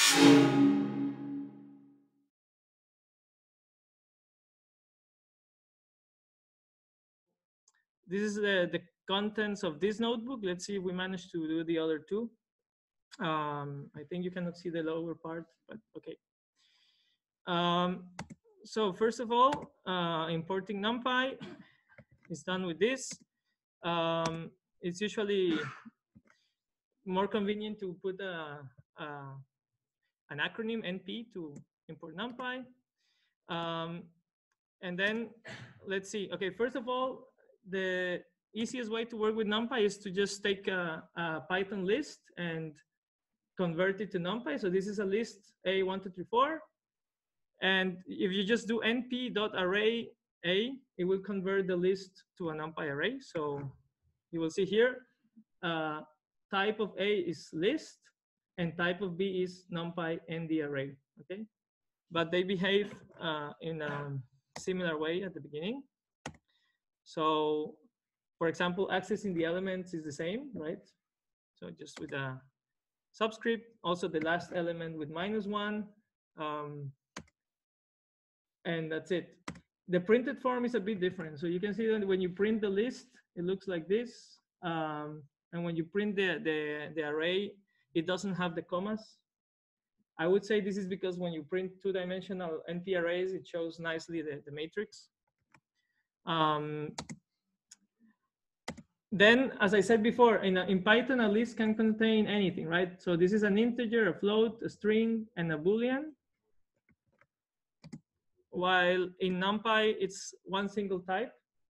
This is the contents of this notebook. Let's see if we managed to do the other two. I think you cannot see the lower part, but okay. So first of all, importing Numpy is done with this. It's usually more convenient to put an acronym NP to import Numpy. And then let's see. Okay, first of all, the easiest way to work with Numpy is to just take a Python list and convert it to Numpy. So this is a list A1234. And if you just do np.array A, it will convert the list to a Numpy array. So you will see here, type of A is list and type of B is Numpy ND array, okay? But they behave in a similar way at the beginning. So for example, accessing the elements is the same, right? So just with a subscript, also the last element with -1, and that's it. The printed form is a bit different. So you can see that when you print the list, it looks like this. And when you print the array, it doesn't have the commas. I would say this is because when you print two-dimensional NP arrays, it shows nicely the matrix. Then, as I said before, in Python, a list can contain anything, right? So this is an integer, a float, a string, and a Boolean. While in Numpy, it's one single type.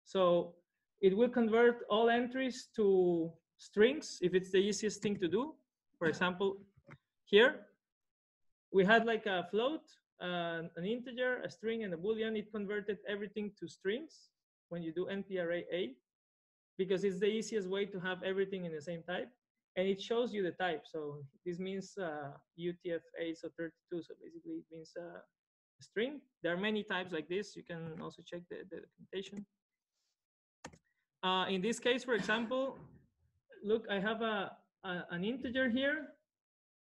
So it will convert all entries to strings if it's the easiest thing to do. For example, here, we had like a float, an integer, a string, and a Boolean. It converted everything to strings when you do NP array A, because it's the easiest way to have everything in the same type. And it shows you the type. So this means UTF-8, so 32. So basically it means a string. There are many types like this. You can also check the documentation. In this case, for example, look, I have an integer here,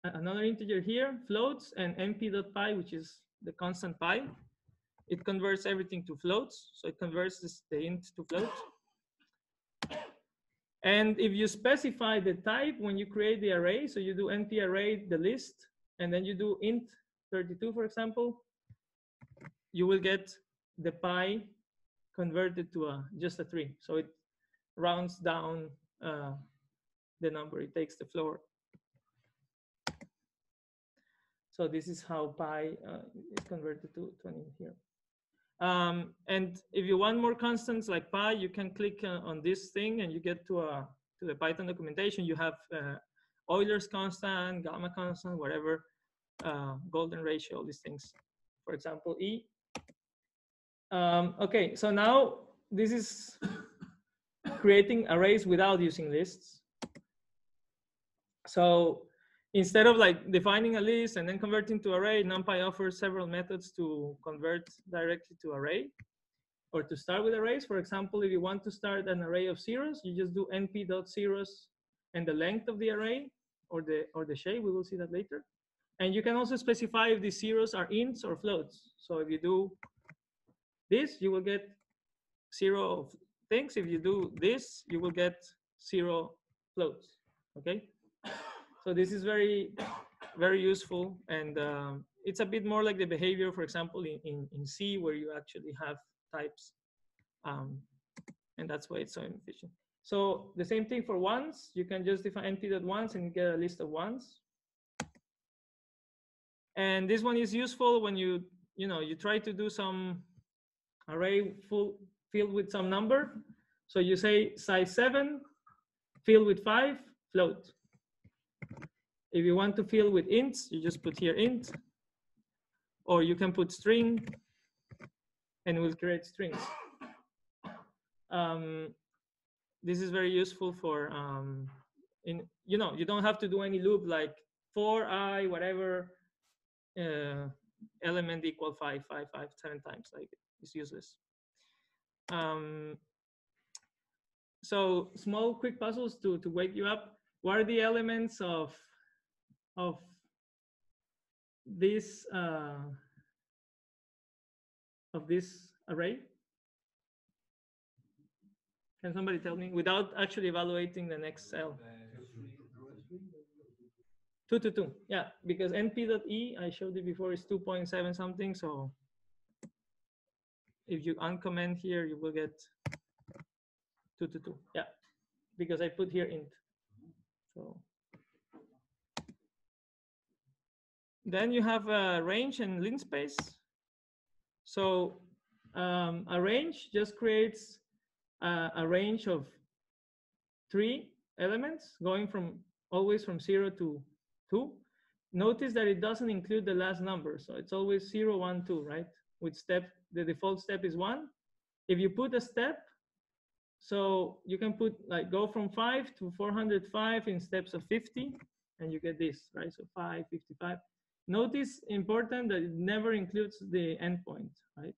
another integer here, floats, and np.py, which is the constant pi. It converts everything to floats. So it converts the int to float. And if you specify the type when you create the array, so you do np array, the list, and then you do int 32, for example, you will get the pi converted to just a 3. So it rounds down the number. It takes the floor. So this is how pi is converted to 20 here. And if you want more constants like pi, you can click on this thing and you get to the Python documentation. You have Euler's constant, gamma constant, whatever, golden ratio, all these things. For example, E. Okay, so now this is creating arrays without using lists. So instead of like defining a list and then converting to array, Numpy offers several methods to convert directly to array or to start with arrays. For example, if you want to start an array of zeros, you just do np.zeros and the length of the array or the shape. We will see that later. And you can also specify if the zeros are ints or floats. So if you do this, you will get 0 things. If you do this, you will get 0 floats. Okay. So this is very, very useful, and it's a bit more like the behavior, for example, in C, where you actually have types, and that's why it's so efficient. So the same thing for ones. You can just define np.ones and get a list of ones. And this one is useful when you try to do some array filled with some number. So you say size 7, filled with 5, float. If you want to fill with ints, you just put here int, or you can put string, and it will create strings. This is very useful for you don't have to do any loop like for I whatever element equal 5, 5, 5, 7 times. Like it's useless. So small quick puzzles to wake you up. What are the elements of this array? Can somebody tell me without actually evaluating the next cell? 2 to 2, yeah, because np.e, I showed it before, is 2.7 something. So if you uncomment here, you will get 2 to 2, yeah, because I put here int. So then you have a range and linspace. So a range just creates a range of 3 elements going from always from 0 to 2. Notice that it doesn't include the last number. So it's always 0, 1, 2, right? With step, the default step is 1. If you put a step, so you can put like go from 5 to 405 in steps of 50, and you get this, right? So 5, 55. Notice important that it never includes the endpoint, right?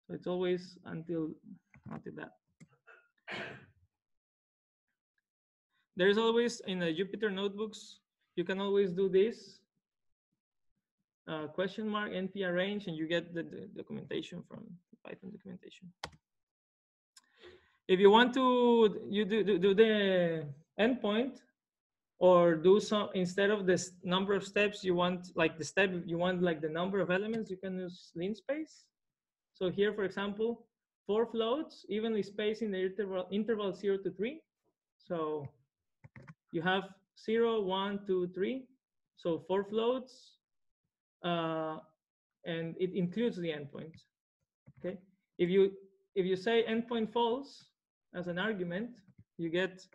So it's always until that. There's always in the Jupyter notebooks, you can always do this question mark np arrange, and you get the documentation from the Python documentation. If you want to do the endpoint, or do some, instead of this number of steps, you want like the step, you want like the number of elements, you can use linspace. So here, for example, 4 floats evenly spaced in the interval 0 to 3. So you have 0, 1, 2, 3. So 4 floats, and it includes the endpoint. Okay. If you say endpoint false as an argument, you get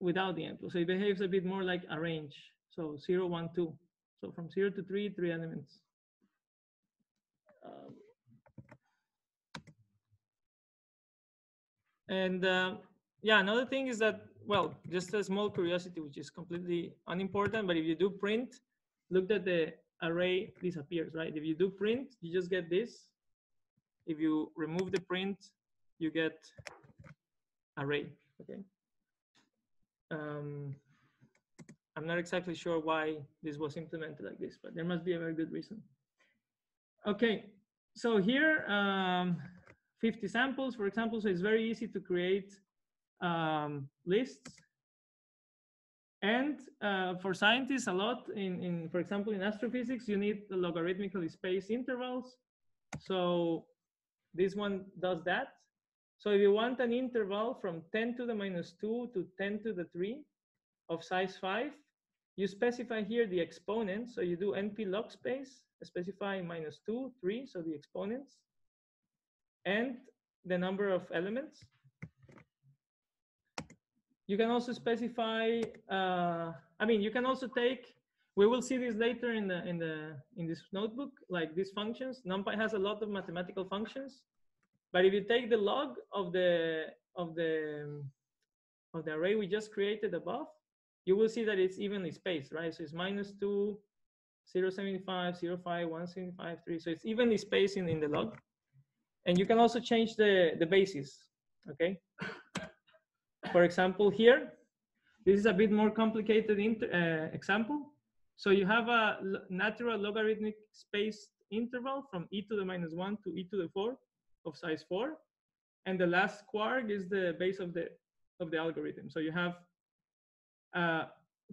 without the endpoint. So it behaves a bit more like a range. So 0, 1, 2. So from 0 to 3, 3 elements. Yeah, another thing is that, well, just a small curiosity, which is completely unimportant, but if you do print, look that the array disappears, right? If you do print, you just get this. If you remove the print, you get array, okay? I'm not exactly sure why this was implemented like this, but there must be a very good reason. Okay, so here, 50 samples, for example, so it's very easy to create lists. And for scientists, a lot for example, in astrophysics, you need the logarithmically spaced intervals. So this one does that. So if you want an interval from 10 to the -2 to 10 to the 3 of size 5, you specify here the exponent. So you do np log space, specify -2, 3, so the exponents, and the number of elements. You can also specify, I mean, you can also take, we will see this later in this notebook, like these functions. Numpy has a lot of mathematical functions, but if you take the log of the array we just created above, you will see that it's evenly spaced, right? So it's -2, 0.75, 0.5, 1.75, 3. So it's evenly spaced in the log. And you can also change the basis, okay? For example, here, this is a bit more complicated example. So you have a natural logarithmic spaced interval from e to the -1 to e to the 4 of size 4. And the last quark is the base of the algorithm. So you have,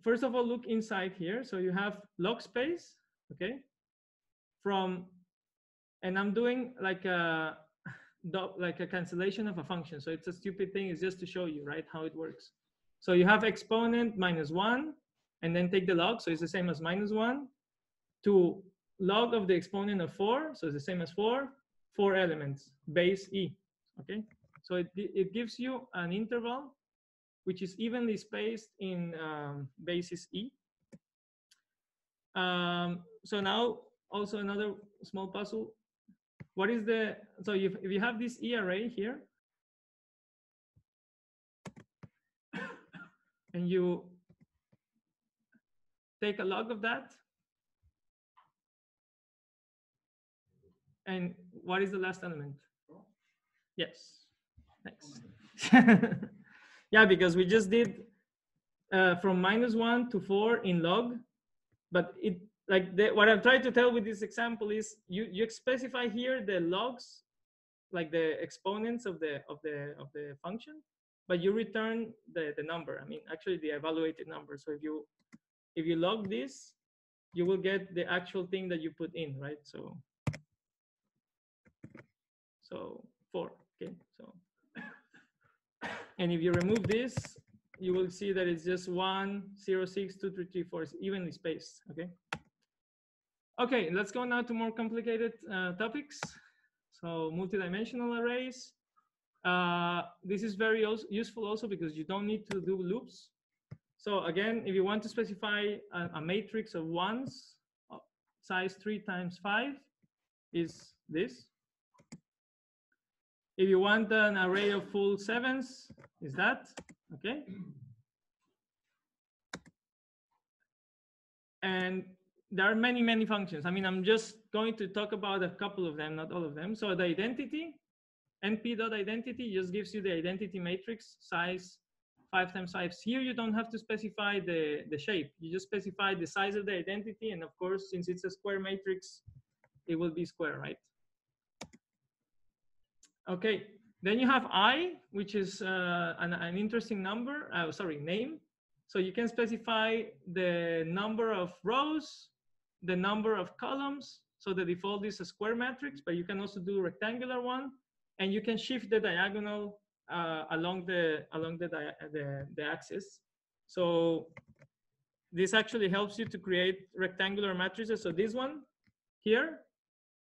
first of all, look inside here. So you have log space, okay? And I'm doing like a cancellation of a function. So it's a stupid thing. It's just to show you, right, how it works. So you have exponent -1, and then take the log. So it's the same as -1 to log of the exponent of 4. So it's the same as 4 elements, base e, okay? So it gives you an interval which is evenly spaced in basis e. So now also another small puzzle. What is so if you have this E array here, and you take a log of that, and what is the last element? Yes, thanks. Yeah, because we just did from -1 to 4 in log, but it like what I'm trying to tell with this example is you specify here the logs, like the exponents of the function, but you return the number. I mean, actually the evaluated number. So if you log this, you will get the actual thing that you put in, right? So 4. Okay, so and if you remove this, you will see that it's just 1, 0, 6, 2, 3, 3, 4. It's evenly spaced. Okay. Okay, let's go now to more complicated topics. So multidimensional arrays. This is very useful also because you don't need to do loops. So again, if you want to specify a matrix of ones, size 3 times 5 is this. If you want an array of full 7s, is that, okay? And there are many, many functions. I mean, I'm just going to talk about a couple of them, not all of them. So the identity, np.identity just gives you the identity matrix size 5 times 5. Here you don't have to specify the shape. You just specify the size of the identity. And of course, since it's a square matrix, it will be square, right? Okay, then you have I, which is an interesting number, name. So you can specify the number of rows, the number of columns. So the default is a square matrix, but you can also do a rectangular one, and you can shift the diagonal along the axis. So this actually helps you to create rectangular matrices. So this one here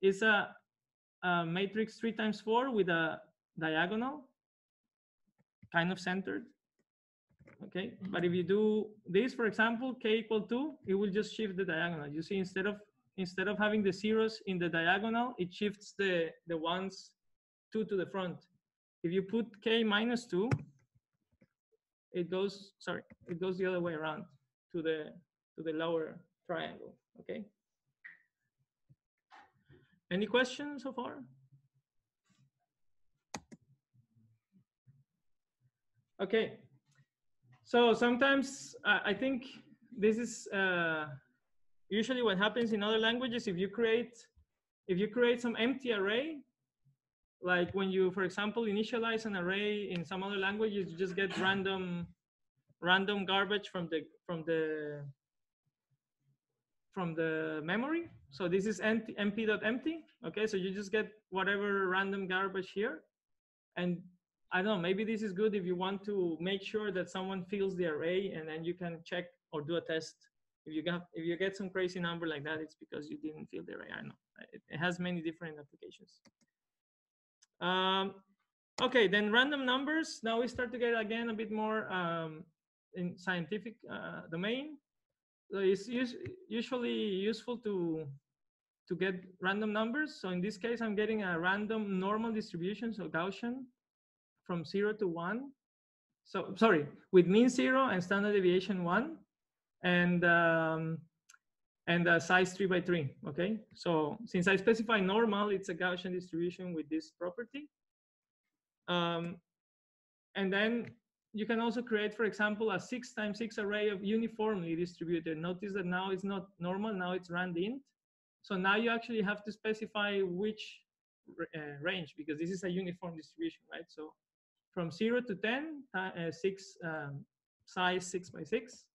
is a matrix 3 times 4 with a diagonal, kind of centered. Okay, but if you do this, for example, k equal 2, it will just shift the diagonal. You see, instead of having the zeros in the diagonal, it shifts the ones 2 to the front. If you put k minus 2, it goes the other way around to the lower triangle. Okay. Any questions so far? Okay. So sometimes I think this is usually what happens in other languages. If you create some empty array, like when you, for example, initialize an array in some other languages, you just get random garbage from the memory. So this is mp.empty. Okay, so you just get whatever random garbage here, and I don't know, maybe this is good if you want to make sure that someone fills the array, and then you can check or do a test. If you get some crazy number like that, it's because you didn't fill the array. I know it has many different applications. Okay, then random numbers. Now we start to get again a bit more in scientific domain. So it's usually useful to get random numbers. So in this case, I'm getting a random normal distribution, so Gaussian, from 0 to 1. So sorry, with mean 0 and standard deviation 1, and size 3 by 3. Okay, so since I specify normal, it's a Gaussian distribution with this property. And then you can also create, for example, a 6 times 6 array of uniformly distributed. Notice that now it's not normal, now it's randint. So now you actually have to specify which range, because this is a uniform distribution, right? So from 0 to 10, size 6 by 6.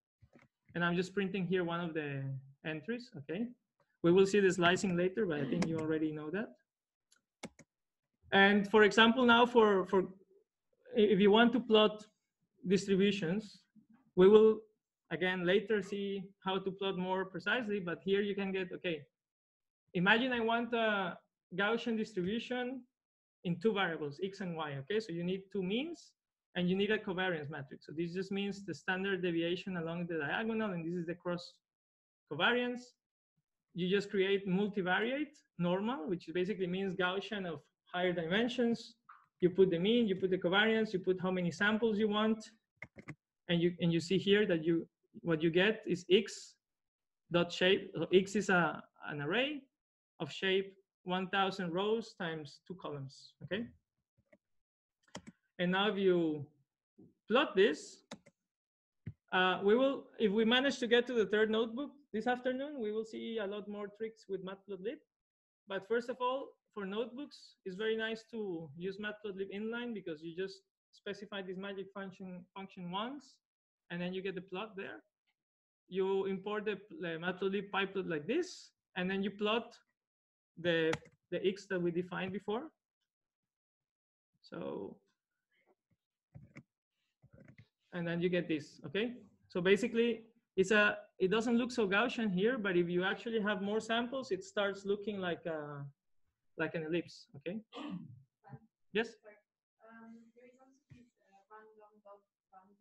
And I'm just printing here one of the entries, okay? We will see the slicing later, but I think you already know that. And for example, now for if you want to plot distributions, we will again later see how to plot more precisely, but here you can get, okay, imagine I want a Gaussian distribution in 2 variables, x and y, okay? So you need 2 means and you need a covariance matrix. So this just means the standard deviation along the diagonal, and this is the cross covariance. You just create multivariate normal, which basically means Gaussian of higher dimensions. You put the mean, you put the covariance, you put how many samples you want, and you see here that what you get is x dot shape. So x is an array of shape 1,000 rows times 2 columns. Okay. And now if you plot this, We will, if we manage to get to the third notebook this afternoon, we will see a lot more tricks with Matplotlib. But first of all, for notebooks, it's very nice to use Matplotlib inline because you just specify this magic function once, and then you get the plot there. You import the Matplotlib pyplot like this, and then you plot the x that we defined before. So, and then you get this, okay? So basically, it doesn't look so Gaussian here, but if you actually have more samples, it starts looking like an ellipse, okay? Yes? There is also this random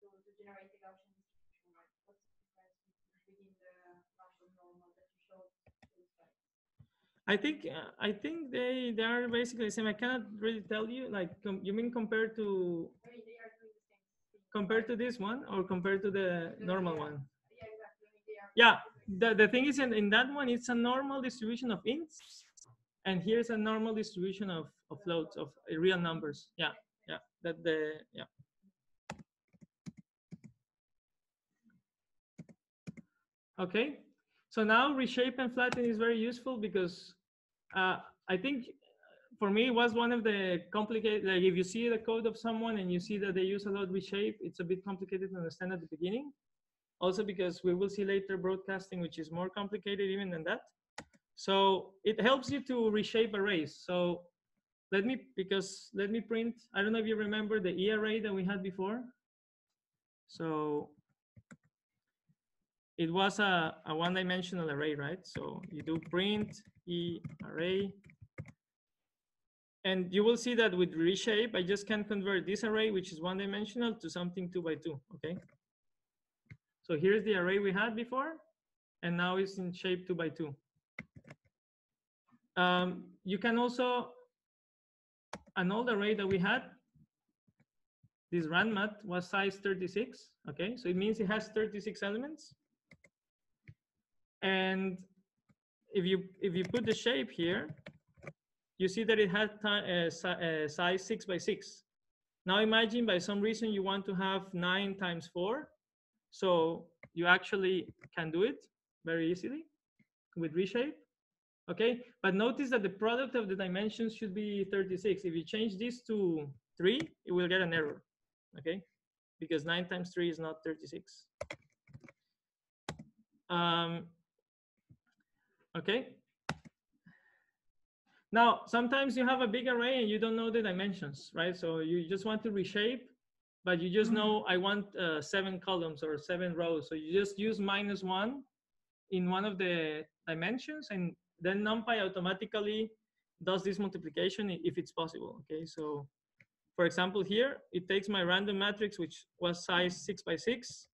to generate the Gaussian distribution, right? What's the difference within the random normal that you showed? I think they are basically the same. I cannot really tell you. Like, you mean compared to? I mean, they are doing the same thing. Compared to this one, or compared to the normal one? Yeah, exactly. They are. Yeah. The thing is, in that one, it's a normal distribution of ints, and here's a normal distribution of floats, of real numbers. Yeah. Yeah. Okay. So now reshape and flatten is very useful because I think for me it was one of the complicated, like if you see the code of someone and you see that they use a lot of reshape, it's a bit complicated to understand at the beginning. Also because we will see later broadcasting, which is more complicated even than that. So it helps you to reshape arrays. So let me print, I don't know if you remember the E array that we had before. So it was a one-dimensional array, right? So you do print E array. And you will see that with reshape, I just can convert this array, which is one-dimensional, to something 2 by 2, okay? So here's the array we had before, and now it's in shape 2 by 2. You can also, an old array that we had, this randmat was size 36, okay? So it means it has 36 elements. And if you put the shape here, you see that it has size 6 by 6. Now imagine by some reason you want to have 9 times 4. So you actually can do it very easily with reshape. Okay, but notice that the product of the dimensions should be 36. If you change this to 3, it will get an error. Okay, because 9 times 3 is not 36. Okay. Now, sometimes you have a big array and you don't know the dimensions, right? So you just want to reshape, but you just know I want 7 columns or 7 rows. So you just use -1 in one of the dimensions, and then Numpy automatically does this multiplication if it's possible. Okay, so for example, here it takes my random matrix, which was size 6 by 6,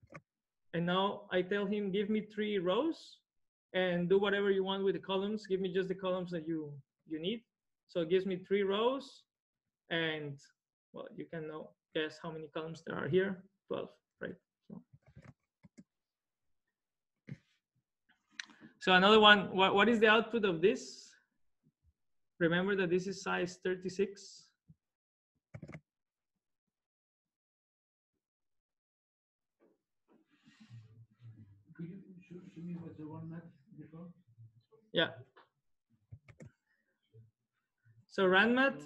and now I tell him, give me 3 rows and do whatever you want with the columns. Give me just the columns that you need. So it gives me 3 rows, and well, you can now guess how many columns there are here. 12, right? So another one, what is the output of this? Remember that this is size 36. Could you show me what the one mat before? Yeah. So randmat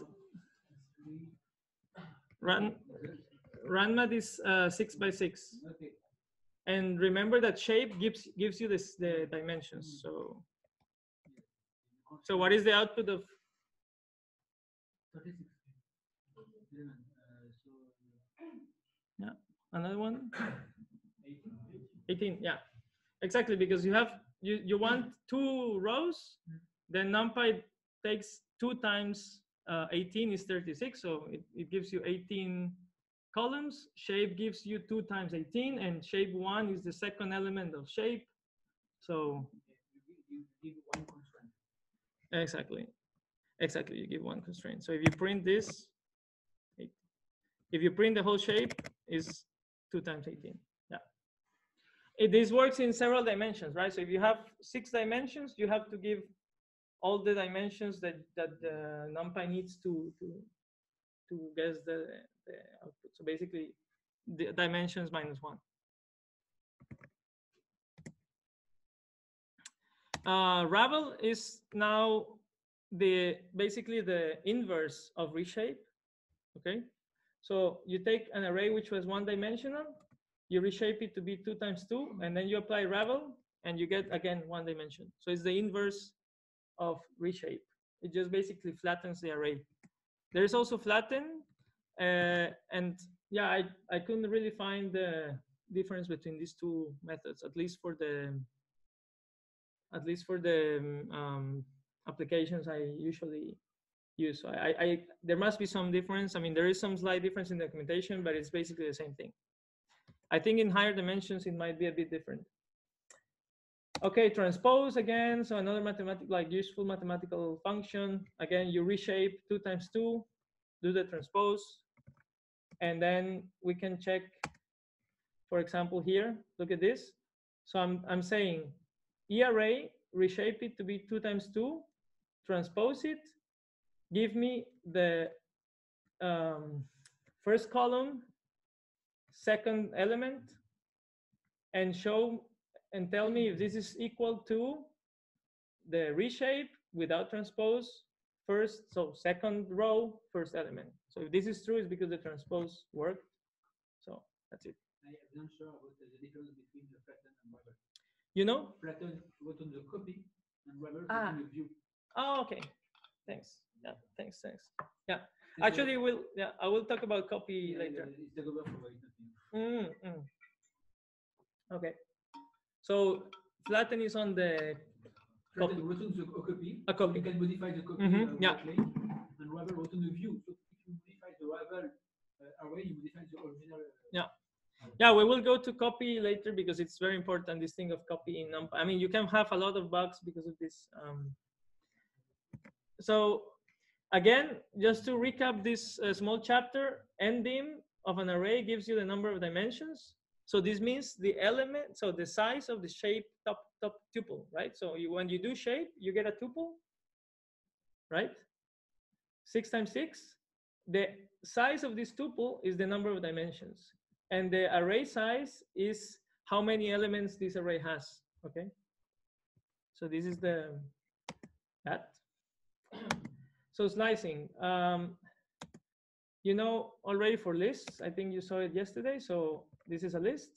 is 6 by 6. Okay. And remember that shape gives you the dimensions. So what is the output of 36? Yeah, another one. 18. Yeah, exactly, because you want 2 rows, then Numpy takes 2 times 18 is 36, so it gives you 18 columns. Shape gives you 2 times 18, and shape 1 is the second element of shape. So you give 1 constraint. Exactly, you give 1 constraint. So if you print this, if you print the whole shape, is 2 times 18. Yeah. This works in several dimensions, right? So if you have 6 dimensions, you have to give all the dimensions that Numpy needs to guess the output. So basically, the dimensions minus 1. Ravel is now basically the inverse of reshape. Okay, so you take an array which was one dimensional, you reshape it to be 2 times 2, and then you apply Ravel, and you get again 1 dimension. So it's the inverse of reshape. It just basically flattens the array. There is also flatten, and yeah, I couldn't really find the difference between these two methods, at least for the applications I usually use. So there must be some difference. I mean, there is some slight difference in the documentation, but it's basically the same thing. I think in higher dimensions it might be a bit different. Okay, transpose again. So another useful mathematical function. Again, you reshape 2 times 2, do the transpose, and then we can check. For example, here, look at this. So I'm saying E-array, reshape it to be 2 times 2, transpose it, give me the first column, second element, and tell me if this is equal to the reshape without transpose second row, first element. So if this is true, it's because the transpose worked. So that's it. I am not sure about the difference between the flatten and Ravel. You know? Flatten wrote on the copy and Ravel wrote on the view. Oh, okay. Thanks. Yeah, thanks. Yeah. Actually, I will talk about copy later. It's the governor for Okay. So flatten is on the copy. Wrote on the copy. A copy. You can modify the copy directly. And Ravel wrote on the view. So if you modify the Ravel array, you modify the original. Yeah, we will go to copy later because it's very important, this thing of copy in Numpy. I mean, you can have a lot of bugs because of this. So again, just to recap this small chapter, ndim of an array gives you the number of dimensions. So this means the element, so the size of the shape top tuple, right? So when you do shape, you get a tuple, right? 6 times 6. The size of this tuple is the number of dimensions. And the array size is how many elements this array has, okay? So this is that. So slicing, you know already for lists, I think you saw it yesterday. So this is a list.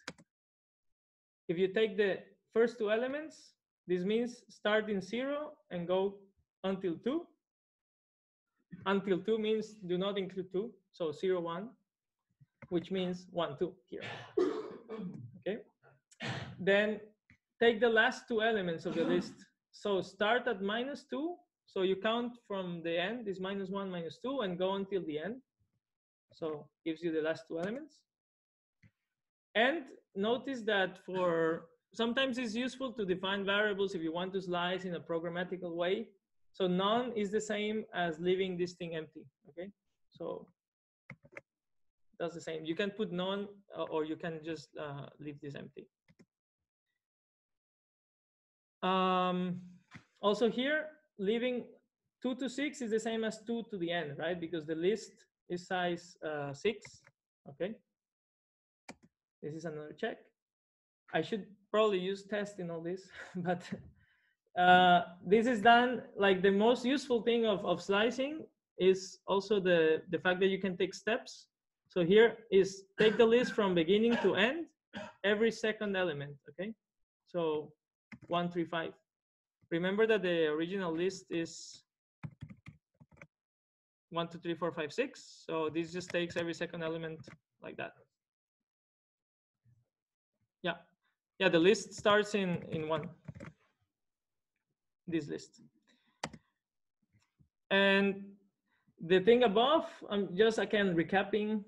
If you take the first 2 elements, this means start in 0 and go until 2. Until 2 means do not include 2. So 0, 1, which means 1, 2 here. Okay. Then take the last 2 elements of the list. So start at -2. So you count from the end, is -1, -2, and go until the end. So gives you the last 2 elements. And notice that sometimes it's useful to define variables if you want to slice in a programmatical way. So none is the same as leaving this thing empty, okay? So that's the same. You can put none or you can just leave this empty. Also here, leaving 2 to 6 is the same as 2 to the end, right? Because the list is size 6, okay? This is another check. I should probably use test in all this, but this is done, like the most useful thing of slicing is also the fact that you can take steps. So here is take the list from beginning to end, every second element, okay? So 1, 3, 5. Remember that the original list is 1, 2, 3, 4, 5, 6. So this just takes every second element like that. Yeah, the list starts in 1. This list. And the thing above, I'm just again recapping,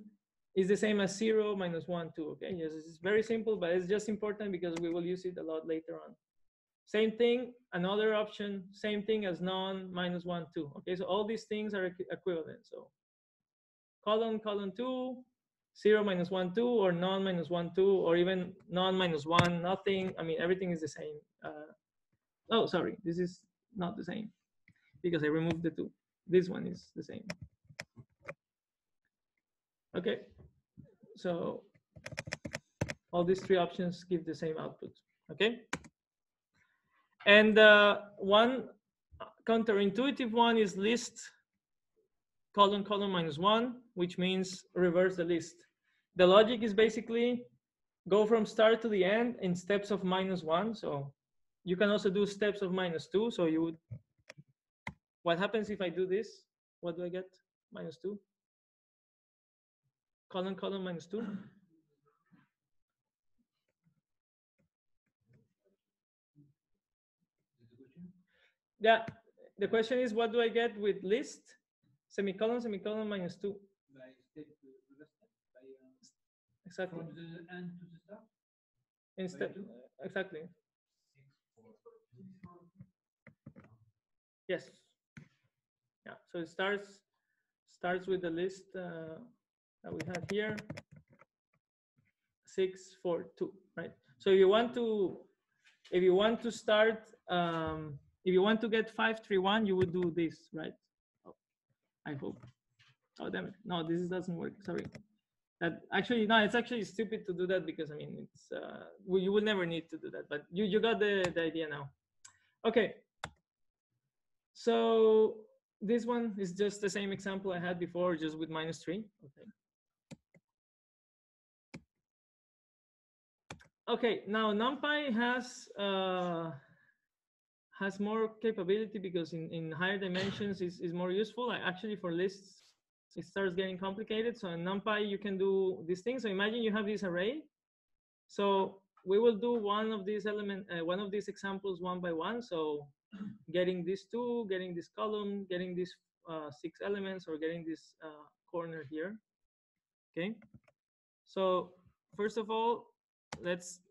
is the same as 0, -1, 2. Okay, yes, it's very simple, but it's just important because we will use it a lot later on. Same thing, another option, same thing as none, -1, 2. Okay, so all these things are equivalent. So colon 2, 0, -1, 2, or none, -1, 2, or even none, -1, nothing. I mean, everything is the same. Oh, sorry, this is not the same because I removed the 2. This one is the same. Okay, so All these three options give the same output, okay? And one counterintuitive one is list colon colon -1, which means reverse the list. The logic is basically go from start to the end in steps of -1. So you can also do steps of -2. So you would, what happens if I do this? What do I get? -2. Colon colon -2. Yeah, the question is, what do I get with list? Semicolon, semicolon -2. By step to the step, by Exactly. from the end to the start. Instead, exactly. Yes. Yeah. So it starts with the list that we have here. 6, 4, 2. Right. So if you want to start, if you want to get 5, 3, 1, you would do this, right? Oh, I hope. Oh, damn it. No, this doesn't work. Sorry. That actually, no, it's actually stupid to do that because I mean, it's you will never need to do that, but you got the idea now. Okay. So this one is just the same example I had before, just with -3. Okay. Okay. Now Numpy has more capability because in higher dimensions is more useful. Like actually for lists, it starts getting complicated. So in Numpy, you can do these things. So imagine you have this array. So we will do one of these examples one by one. So getting these two, getting this column, getting these 6 elements, or getting this corner here. Okay. So first of all, let's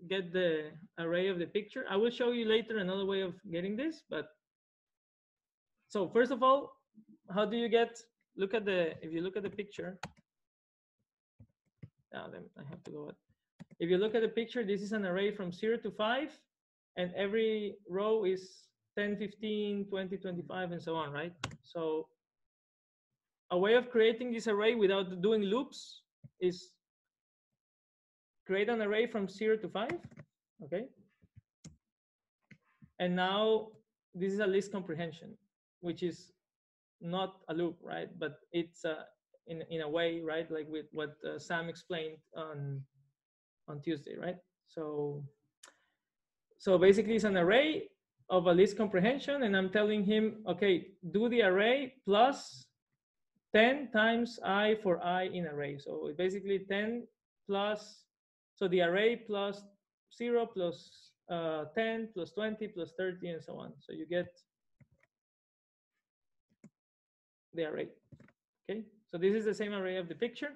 get the array of the picture. I will show you later another way of getting this, but so first of all, how do you get, if you look at the picture, then I have to go. If you look at the picture, this is an array from 0 to 5, and every row is 10, 15, 20, 25, and so on, right? So a way of creating this array without doing loops is create an array from 0 to 5, okay? And now this is a list comprehension, which is not a loop, right? But it's in a way, right? Like with what Sam explained on Tuesday, right? So basically it's an array of a list comprehension, and I'm telling him, okay, do the array plus 10 times I for I in array. So it's basically 10 plus, so the array plus 0 plus 10 plus 20 plus 30 and so on. So you get the array. Okay, so this is the same array of the picture.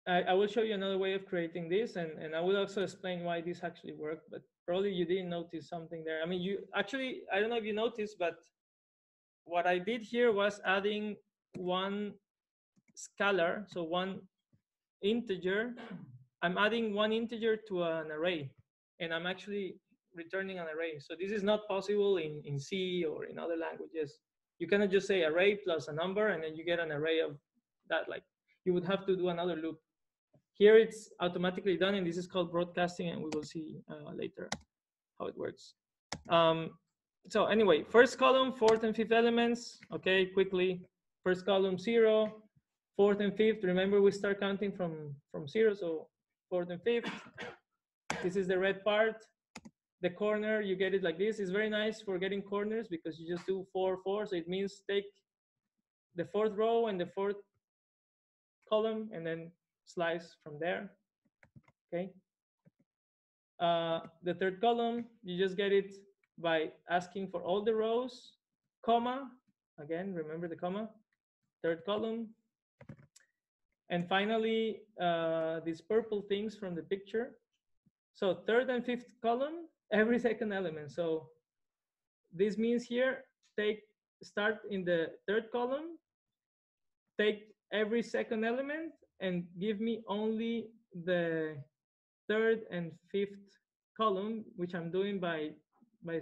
I will show you another way of creating this, and I will also explain why this actually worked, but probably you didn't notice something there. I mean, you actually, I don't know if you noticed, but what I did here was adding one scalar, so one integer. I'm adding one integer to an array, and I'm actually returning an array. So this is not possible in C or in other languages. You cannot just say array plus a number, and then you get an array of that. Like, you would have to do another loop. Here it's automatically done, and this is called broadcasting, and we will see later how it works. So anyway, first column, fourth and fifth elements. Okay, quickly. First column 0, fourth and fifth. Remember, we start counting from 0, so fourth and fifth. This is the red part. The corner, you get it like this. It's very nice for getting corners because you just do 4, 4. So it means take the fourth row and the fourth column and then slice from there. Okay. The third column, you just get it by asking for all the rows, comma, again, remember the comma, third column. And finally, these purple things from the picture. So third and fifth column, every second element. So this means here, start in the third column, take every second element and give me only the third and fifth column, which I'm doing by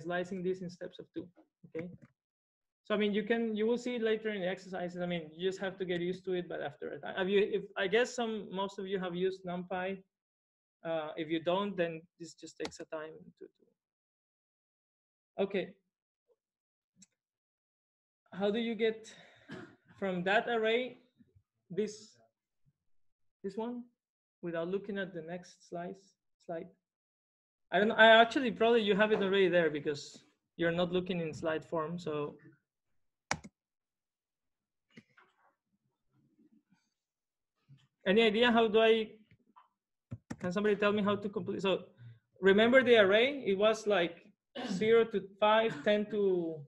slicing this in steps of 2. Okay. So I mean, you will see it later in the exercises. I mean, you just have to get used to it. But after it, if I guess most of you have used Numpy. If you don't, then this just takes a time to. Okay. How do you get from that array this one without looking at the next slide? I don't know. I actually probably you have it already there because you're not looking in slide form. So any idea how do I? Can somebody tell me how to complete? So remember the array? It was like 0 to 5, 10 to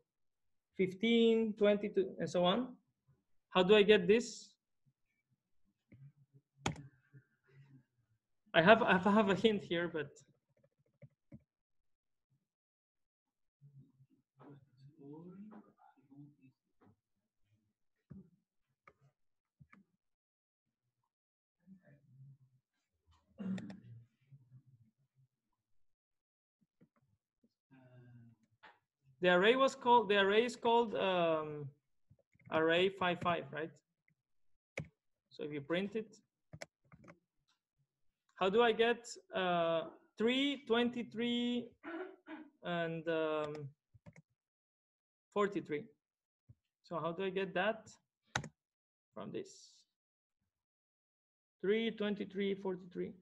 15, 20 to, and so on. How do I get this? I have a hint here, but the array is called array 55, right? So if you print it, how do I get 3, 23, and 43? So how do I get that from this? 3, 23, 43.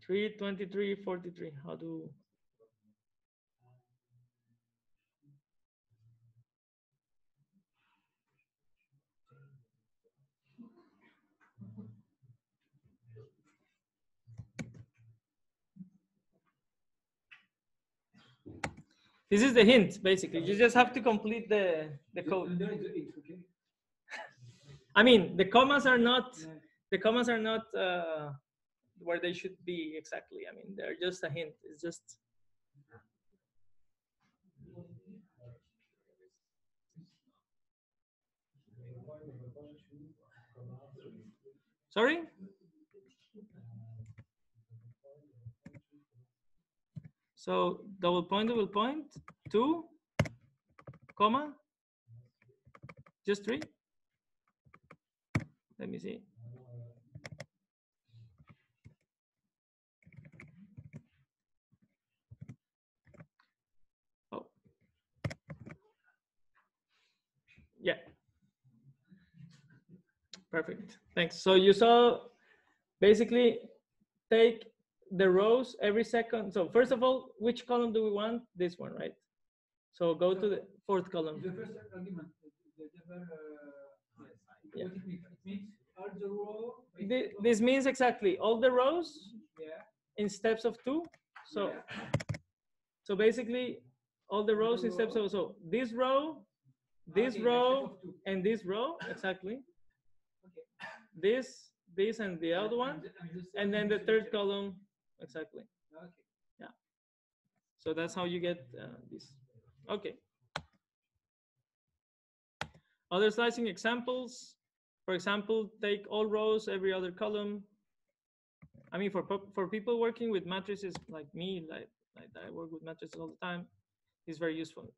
3, 23, 43. How do? This is the hint, basically. You just have to complete the code. I mean, the commas are not where they should be exactly. I mean, they're just a hint. It's just. Sorry? So double point, 2, comma, just 3. Let me see. Oh, yeah. Perfect. Thanks. So you saw basically take the rows every second. So first of all, which column do we want? This one, right? So go to the fourth column. The first argument, the double, yeah. What it means all the rows. This means exactly all the rows, yeah, in steps of 2. So, yeah. So basically all the rows in steps of, so this row, this row, and this row, exactly. Okay. This and the other one, and then the third column, exactly. Okay. Yeah. So that's how you get this. Okay. Other slicing examples. For example, take all rows, every other column. I mean, for people working with matrices like me, like I work with matrices all the time, it's very useful.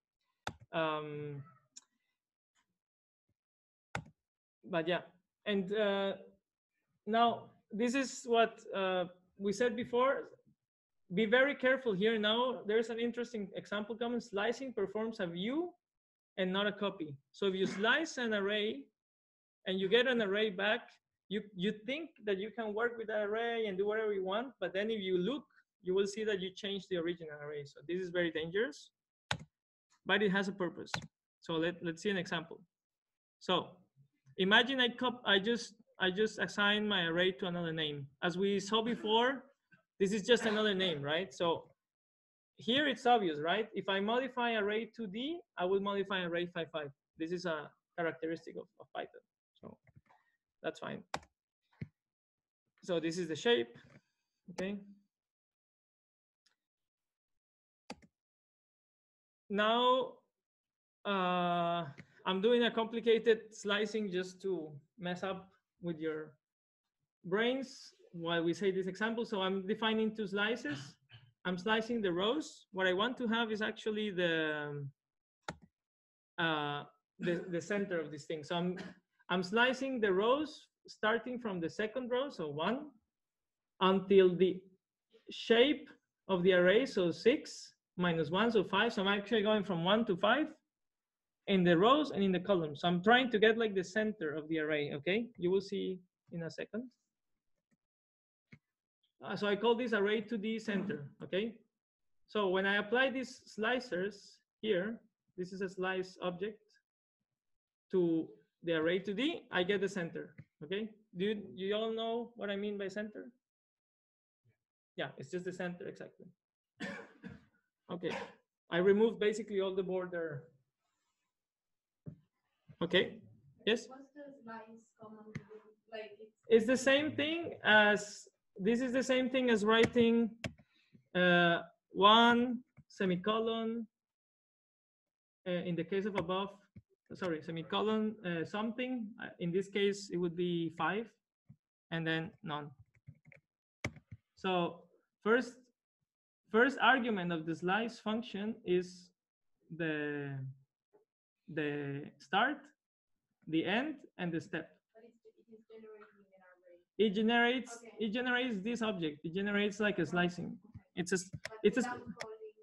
But yeah, and now this is what we said before. Be very careful here. Now there's an interesting example coming. Slicing performs a view and not a copy. So if you slice an array and you get an array back, you think that you can work with that array and do whatever you want, but then if you look, you will see that you changed the original array. So this is very dangerous, but it has a purpose. So let's see an example. So imagine I just assign my array to another name. As we saw before, this is just another name, right? So here it's obvious, right? If I modify array 2D, I will modify array 55. This is a characteristic of Python. So that's fine. So this is the shape, okay? Now I'm doing a complicated slicing just to mess up with your brains while we say this example. So I'm defining 2 slices. I'm slicing the rows. What I want to have is actually the center of this thing. So I'm slicing the rows starting from the second row, so 1, until the shape of the array, so 6 minus 1, so 5. So I'm actually going from 1 to 5 in the rows and in the columns. So I'm trying to get like the center of the array, okay? You will see in a second. So I call this array to the center, okay? So when I apply these slicers here, this is a slice object to the array to D, I get the center, okay? Do you all know what I mean by center? Yeah, it's just the center, exactly. Okay, I removed basically all the border. Okay, yes? What's the slice common to do? Like It's the same thing as, this is the same thing as writing 1 semicolon, in the case of above, sorry, semicolon something. In this case, it would be 5, and then none. So first argument of the slice function is the start, the end, and the step. but it is generating an array. It generates Okay. it generates this object. It generates like a slicing. Okay. It's a But it's a without calling,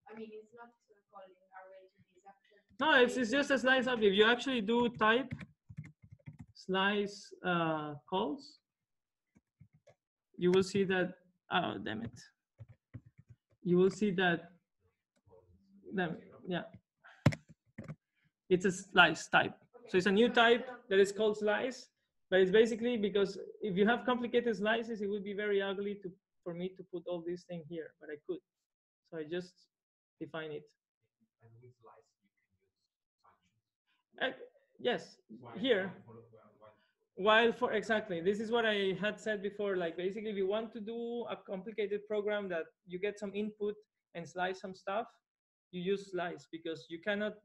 I mean, it's not calling array to this action. no, it's just a slice object. You actually do type slice calls. You will see that, oh damn it. You will see that, yeah, it's a slice type. So it's a new type that is called slice, but it's basically because if you have complicated slices, it would be very ugly for me to put all this thing here, but I could. So I just define it. And with slice, you can use functions. Yes, here. While for, exactly, this is what I had said before, like basically if you want to do a complicated program that you get some input and slice some stuff, you use slice, because you cannot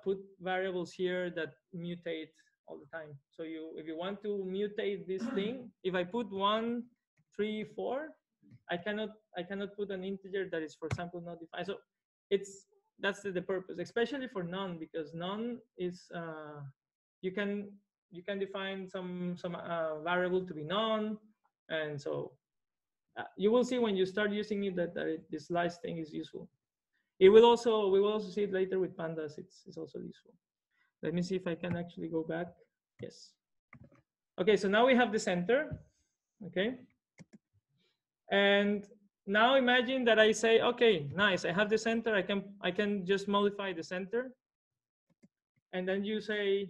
put variables here that mutate all the time. So if you want to mutate this thing, if I put 1, 3, 4, I cannot put an integer that is, for example, not defined. So that's the purpose, especially for none, because none is you can define some variable to be none, and so you will see when you start using it that this slice thing is useful. We will also see it later with pandas. It's also useful. Let me see if I can actually go back. Yes. Okay, so now we have the center. Okay. And now imagine that I say, okay, nice, I have the center. I can just modify the center. And then you say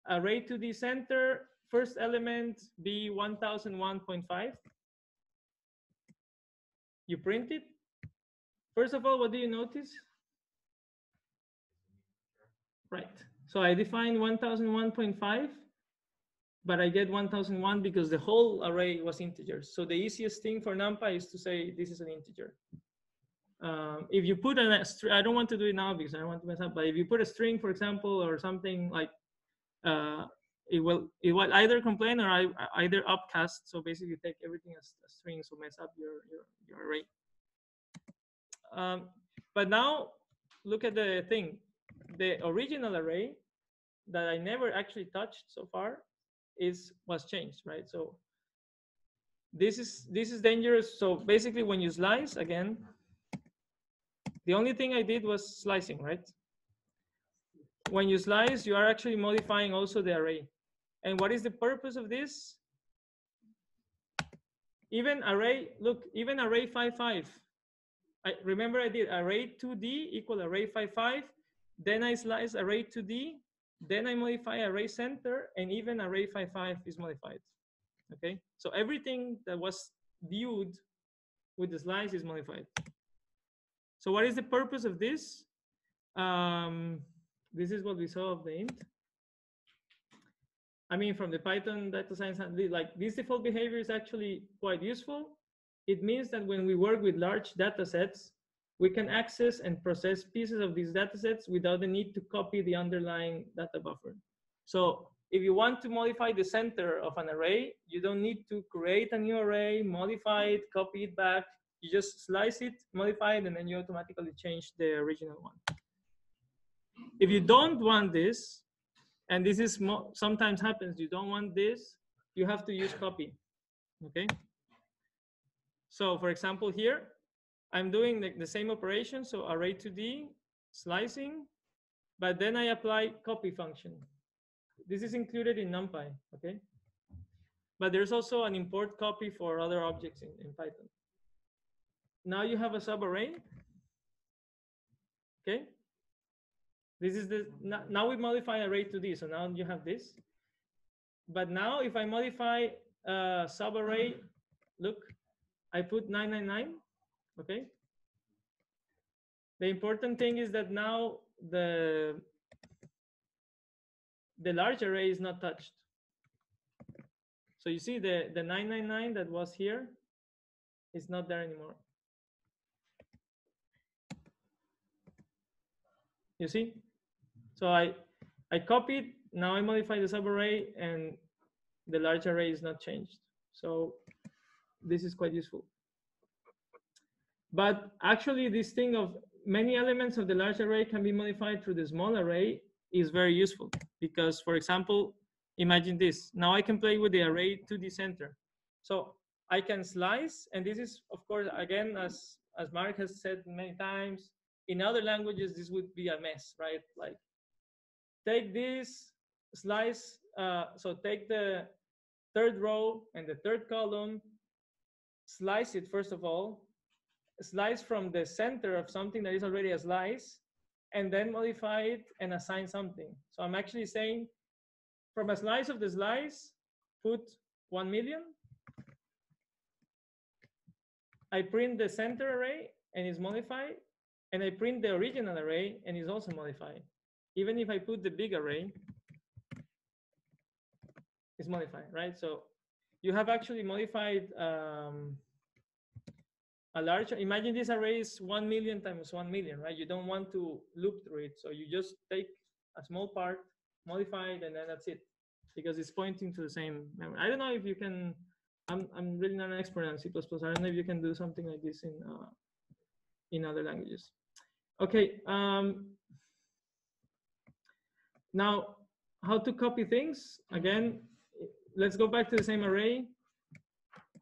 array to the center, first element be 1001.5. You print it. First of all, what do you notice? Right. So I define 1001.5, but I get 1001 because the whole array was integers. So the easiest thing for Numpy is to say this is an integer. If you put I don't want to do it now because I don't want to mess up, but if you put a string, for example, or something like, it will either complain or either upcast. So basically take everything as a string, so mess up your array. But now look at the thing. The original array that I never actually touched so far was changed, right? So this is dangerous. So basically when you slice again, the only thing I did was slicing, right? When you slice, you are actually modifying also the array. And what is the purpose of this? Even array 5.5. Remember I did array 2D equal array 5.5. Then I slice array 2D. Then I modify array center, and even array 5.5 is modified. Okay, so everything that was viewed with the slice is modified. So what is the purpose of this? This is what we saw of the int. I mean, from the Python data science, like this default behavior is actually quite useful. It means that when we work with large data sets, we can access and process pieces of these data sets without the need to copy the underlying data buffer. So if you want to modify the center of an array, you don't need to create a new array, modify it, copy it back. You just slice it, modify it, and then you automatically change the original one. If you don't want this, and this is sometimes happens, you don't want this, you have to use copy. Okay. So for example, here, I'm doing the same operation. So array 2D, slicing, but then I apply copy function. This is included in Numpy, okay? But there's also an import copy for other objects in Python. Now you have a subarray, okay? This is the, now we modify array 2D, so now you have this. But now if I modify subarray, look, I put 999, okay? The important thing is that now the large array is not touched. So you see the 999 that was here is not there anymore. You see? So I copied, now I modify the subarray and the large array is not changed. So this is quite useful. But actually this thing of many elements of the large array can be modified through the small array is very useful because, for example, imagine this. Now I can play with the array 2D center. So I can slice, and this is, of course, again, as Mark has said many times, in other languages, this would be a mess, right? Like take this, slice, so take the third row and the third column, slice it first of all, slice from the center of something that is already a slice, and then modify it and assign something. So I'm actually saying from a slice of the slice, put 1 million. I print the center array and it's modified, and I print the original array and it's also modified. Even if I put the big array, it's modified, right? So you have actually modified a large, imagine this array is 1 million times 1 million, right? You don't want to loop through it. So you just take a small part, modify it, and then that's it, because it's pointing to the same memory. I don't know if you can, I'm really not an expert on C++. I don't know if you can do something like this in other languages. Okay, now how to copy things. Again, let's go back to the same array.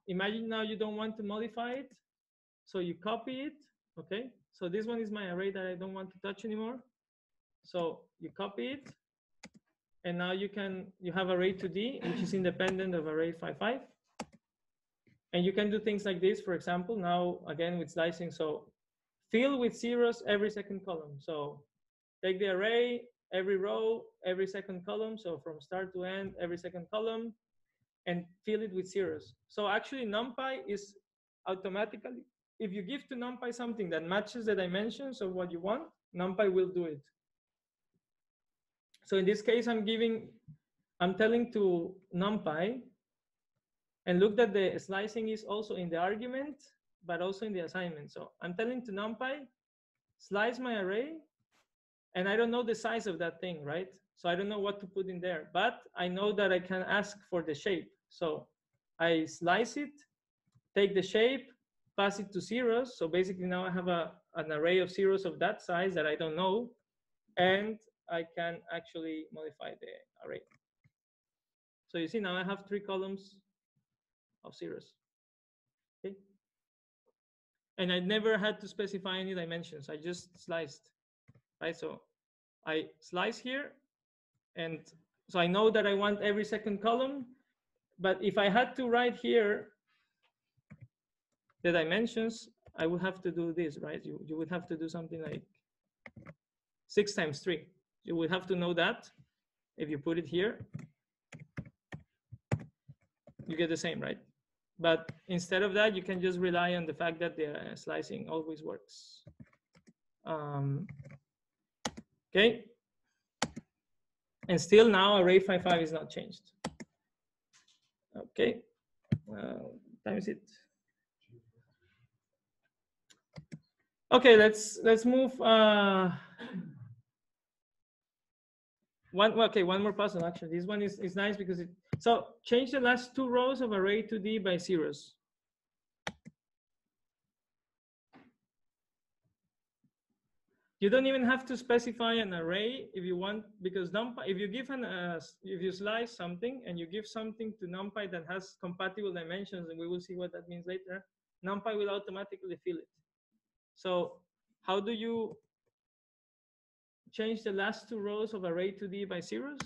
Imagine now you don't want to modify it. So you copy it, okay? So this one is my array that I don't want to touch anymore. So you copy it, and now you have array 2D, which is independent of array 55. And you can do things like this, for example, now again with slicing. So fill with zeros every second column. So take the array, every row, every second column. So from start to end, every second column, and fill it with zeros. So actually Numpy is automatically, if you give to Numpy something that matches the dimensions of what you want, Numpy will do it. So in this case, I'm telling to Numpy, and look that the slicing is also in the argument, but also in the assignment. So I'm telling to Numpy, slice my array, and I don't know the size of that thing, right? So I don't know what to put in there, but I know that I can ask for the shape. So I slice it, take the shape, pass it to zeros. So basically now I have an array of zeros of that size that I don't know, and I can actually modify the array. So you see now I have 3 columns of zeros, okay? And I never had to specify any dimensions. I just sliced, right? So I slice here, and so I know that I want every second column, but if I had to write here the dimensions, I would have to do this, right? You would have to do something like 6 times 3. You would have to know that. If you put it here, you get the same, right? But instead of that, you can just rely on the fact that the slicing always works. Okay. And still now array 55 is not changed. Okay. Times it. Okay, let's move. One more puzzle actually. This one is nice because so change the last 2 rows of array 2D by zeros. You don't even have to specify an array if you want, because NumPy, if you give if you slice something and you give something to NumPy that has compatible dimensions, and we will see what that means later, NumPy will automatically fill it. So how do you change the last two rows of array to D by zeros?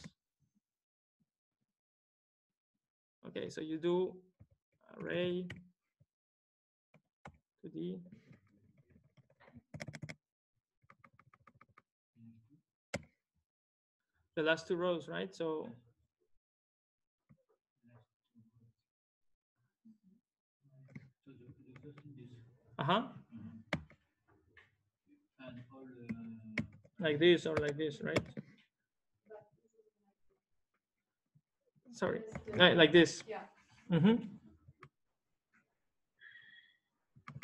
Okay, so you do array to D. The last two rows, right? So And all like this or like this, right? Sorry, like this. Yeah.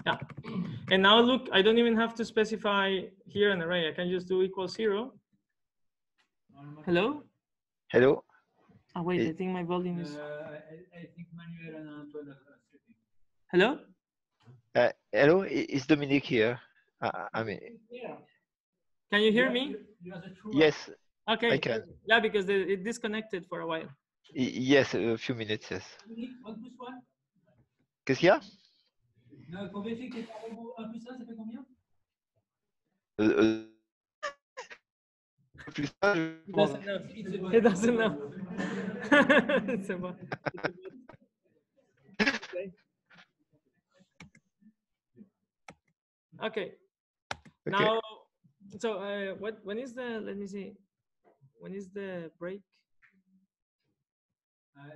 Yeah. And now look, I don't even have to specify here an array. I can just do equals 0. Hello? Hello. Oh, wait, I think my volume is. I think Manuel and Antoine are sleeping. Hello? Hello, it's Dominique here. I mean, Yeah. Can you hear me? yes, Okay. I can. Yeah, because it disconnected for a while. Yes, a few minutes, yes. Dominique, 1 plus 1? Qu'est-ce qu'il y a? Non, pour vérifier que t'es pas robot 1 plus 1, ça fait combien? Plus ça, je He pense. doesn't know. He doesn't know. It's a bot. Okay. Now, so when is the, let me see, when is the break?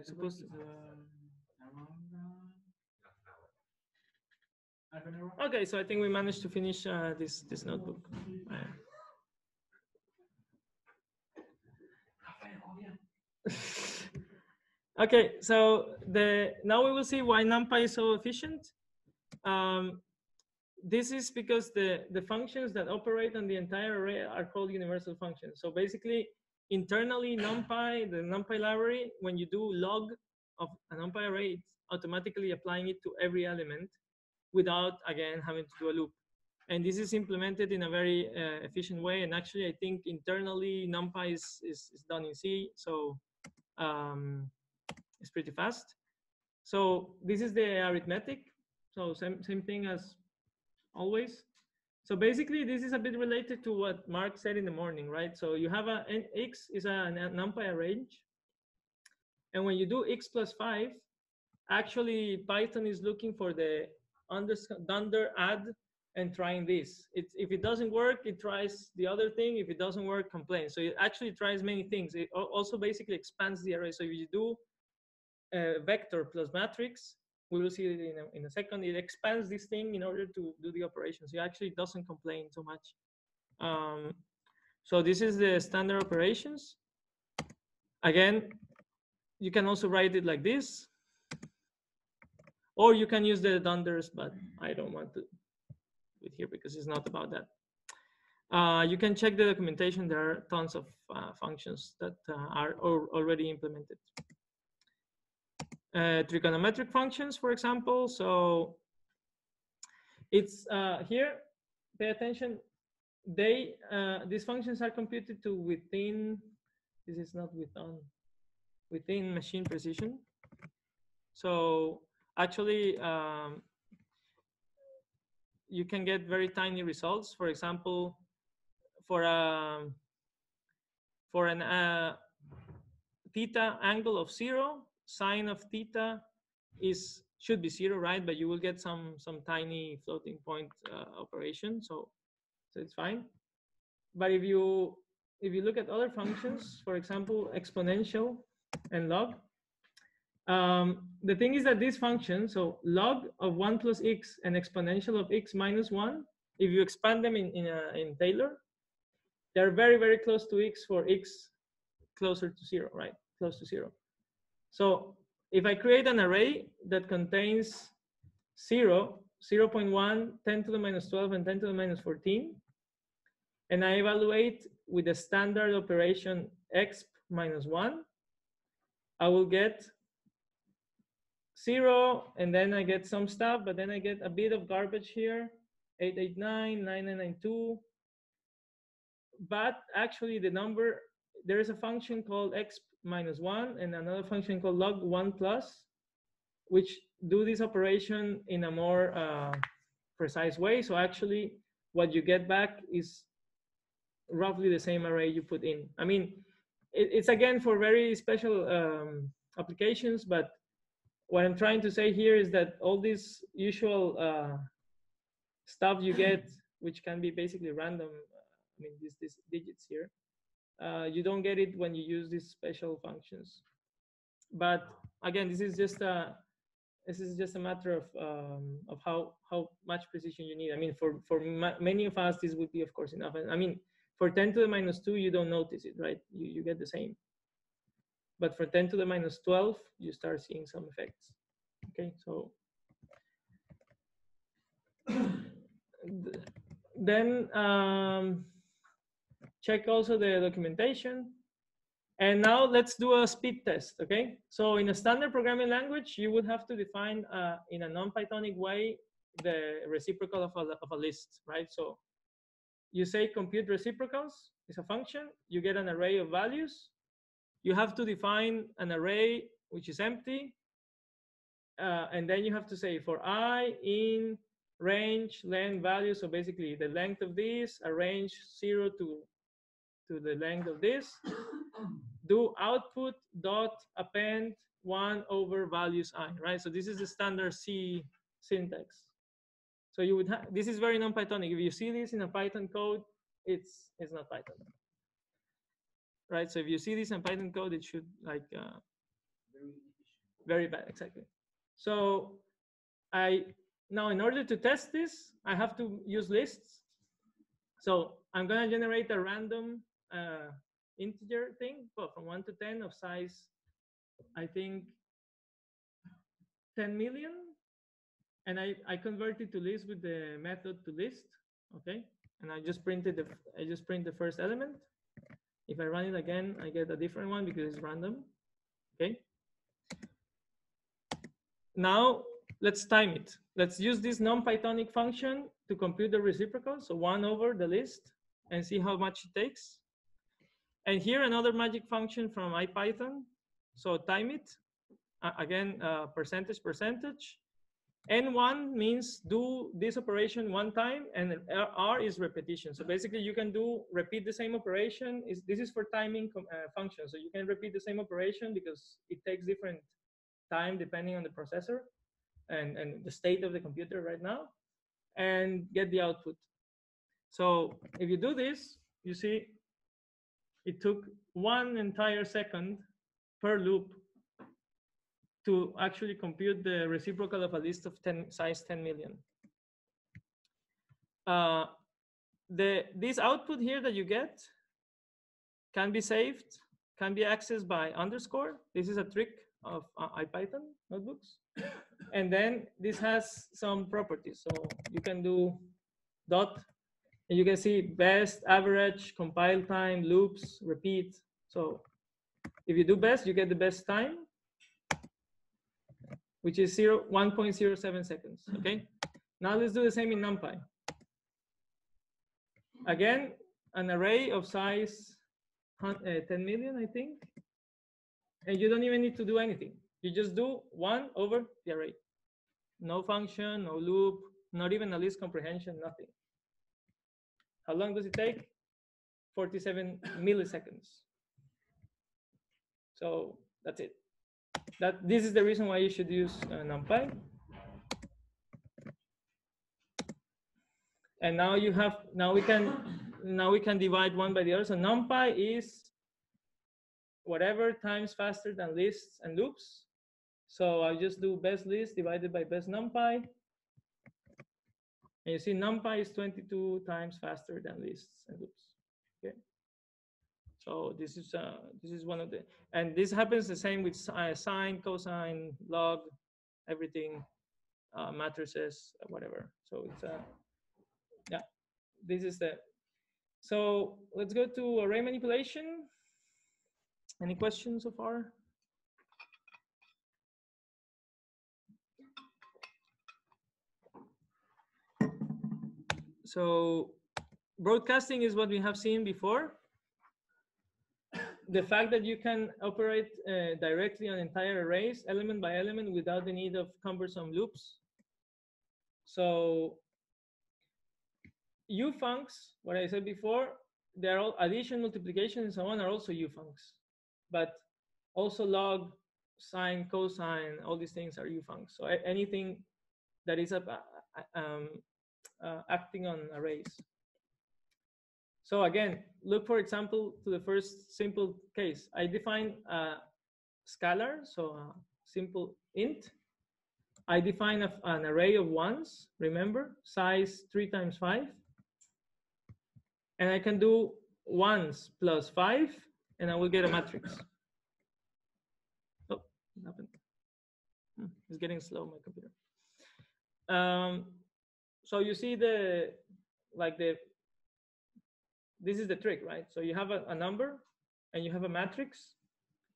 Supposed to. Okay, so I think we managed to finish this notebook. Okay, so now we will see why NumPy is so efficient. This is because the functions that operate on the entire array are called universal functions. So basically, internally, NumPy, the NumPy library, when you do log of a NumPy array, it's automatically applying it to every element without, again, having to do a loop. And this is implemented in a very efficient way. And actually, I think internally, NumPy is done in C. So it's pretty fast. So this is the arithmetic. So same thing as always. So basically, this is a bit related to what Mark said in the morning, right? So you have x is a NumPy range. And when you do x plus 5, actually Python is looking for the under add and trying this. If it doesn't work, it tries the other thing. If it doesn't work, complains. So it actually tries many things. It also basically expands the array. So if you do vector plus matrix, we will see it in a second. It expands this thing in order to do the operations. It actually doesn't complain so much. So this is the standard operations. Again, you can also write it like this, or you can use the dunders, but I don't want to do it here because it's not about that. You can check the documentation. There are tons of functions that are already implemented. Trigonometric functions, for example. So it's here, pay attention. These functions are computed to within, this is not within machine precision. So actually, you can get very tiny results. For example, for an theta angle of 0, sine of theta should be 0, right? But you will get some tiny floating point operation, so it's fine. But if you look at other functions, for example, exponential and log, the thing is that these functions, so log of 1 plus x and exponential of x minus 1, if you expand them in Taylor, they're very, very close to x for x closer to 0, right? Close to 0. So if I create an array that contains 0, 0.1, 10 to the minus 12, and 10 to the minus 14, and I evaluate with the standard operation exp minus 1, I will get 0, and then I get some stuff, but then I get a bit of garbage here, 889, 9992, but actually the number, there is a function called x minus 1 and another function called log 1 plus, which do this operation in a more precise way. So actually what you get back is roughly the same array you put in. I mean, it's again for very special applications, but what I'm trying to say here is that all this usual stuff you get, which can be basically random, I mean, these digits here, you don't get it when you use these special functions. But again, this is just a matter of how much precision you need. I mean, for many of us, this would be, of course, enough. I mean, for 10 to the minus 2, you don't notice it, right? You get the same. But for 10 to the minus 12, you start seeing some effects. Okay, so then check also the documentation. And now let's do a speed test, okay? So in a standard programming language, you would have to define in a non-Pythonic way the reciprocal of a list, right? So you say compute reciprocals is a function, you get an array of values, you have to define an array which is empty, and then you have to say for I in range length value, so basically the length of this, arrange 0 to the length of this, do output dot append 1 over values I, right? So this is the standard C syntax. So you would have, this is very non-Pythonic. If you see this in a Python code, it's not Python, right? So if you see this in Python code, it should like very bad, exactly. So now in order to test this, I have to use lists. So I'm gonna generate a random integer thing, well, from 1 to 10 of size, I think 10 million. And I convert it to list with the method to list, okay? And I just print the first element. If I run it again, I get a different one because it's random, okay? Now let's time it. Let's use this non-Pythonic function to compute the reciprocal, so 1 over the list, and see how much it takes. And here another magic function from IPython. So time it, again, percentage. N1 means do this operation 1 time, and R is repetition. So basically you can repeat the same operation. This is for timing function. So you can repeat the same operation because it takes different time depending on the processor and the state of the computer right now, and get the output. So if you do this, you see it took 1 entire second per loop to actually compute the reciprocal of a list of size 10 million. This output here that you get can be saved, can be accessed by underscore. This is a trick of IPython notebooks. And then this has some properties. So you can do dot, and you can see best, average, compile time, loops, repeat. So if you do best, you get the best time, which is 1.07 seconds, okay? Now let's do the same in Numpy. Again, an array of size 10 million, I think. And you don't even need to do anything. You just do 1 over the array. No function, no loop, not even a list comprehension, nothing. How long does it take? 47 milliseconds. So that's it. This is the reason why you should use Numpy. And now we can divide one by the other. So Numpy is whatever times faster than lists and loops. So I'll just do best list divided by best Numpy. And you see Numpy is 22 times faster than lists and loops. Okay. So this is one of the, and this happens the same with sine, cosine, log, everything, matrices, whatever. So it's yeah, this is the. So let's go to array manipulation. Any questions so far? So broadcasting is what we have seen before. The fact that you can operate directly on entire arrays, element by element, without the need of cumbersome loops. So U-funcs, what I said before, they're all addition, multiplication, and so on are also U-funcs. But also log, sine, cosine, all these things are U-funcs. So anything that is acting on arrays. So again, look, for example, to the first simple case. I define a scalar, so a simple int. I define an array of ones, remember, size 3 times 5. And I can do ones plus 5, and I will get a matrix. Oh, what happened? It's getting slow, my computer. So you see this is the trick, right? So you have a number and you have a matrix.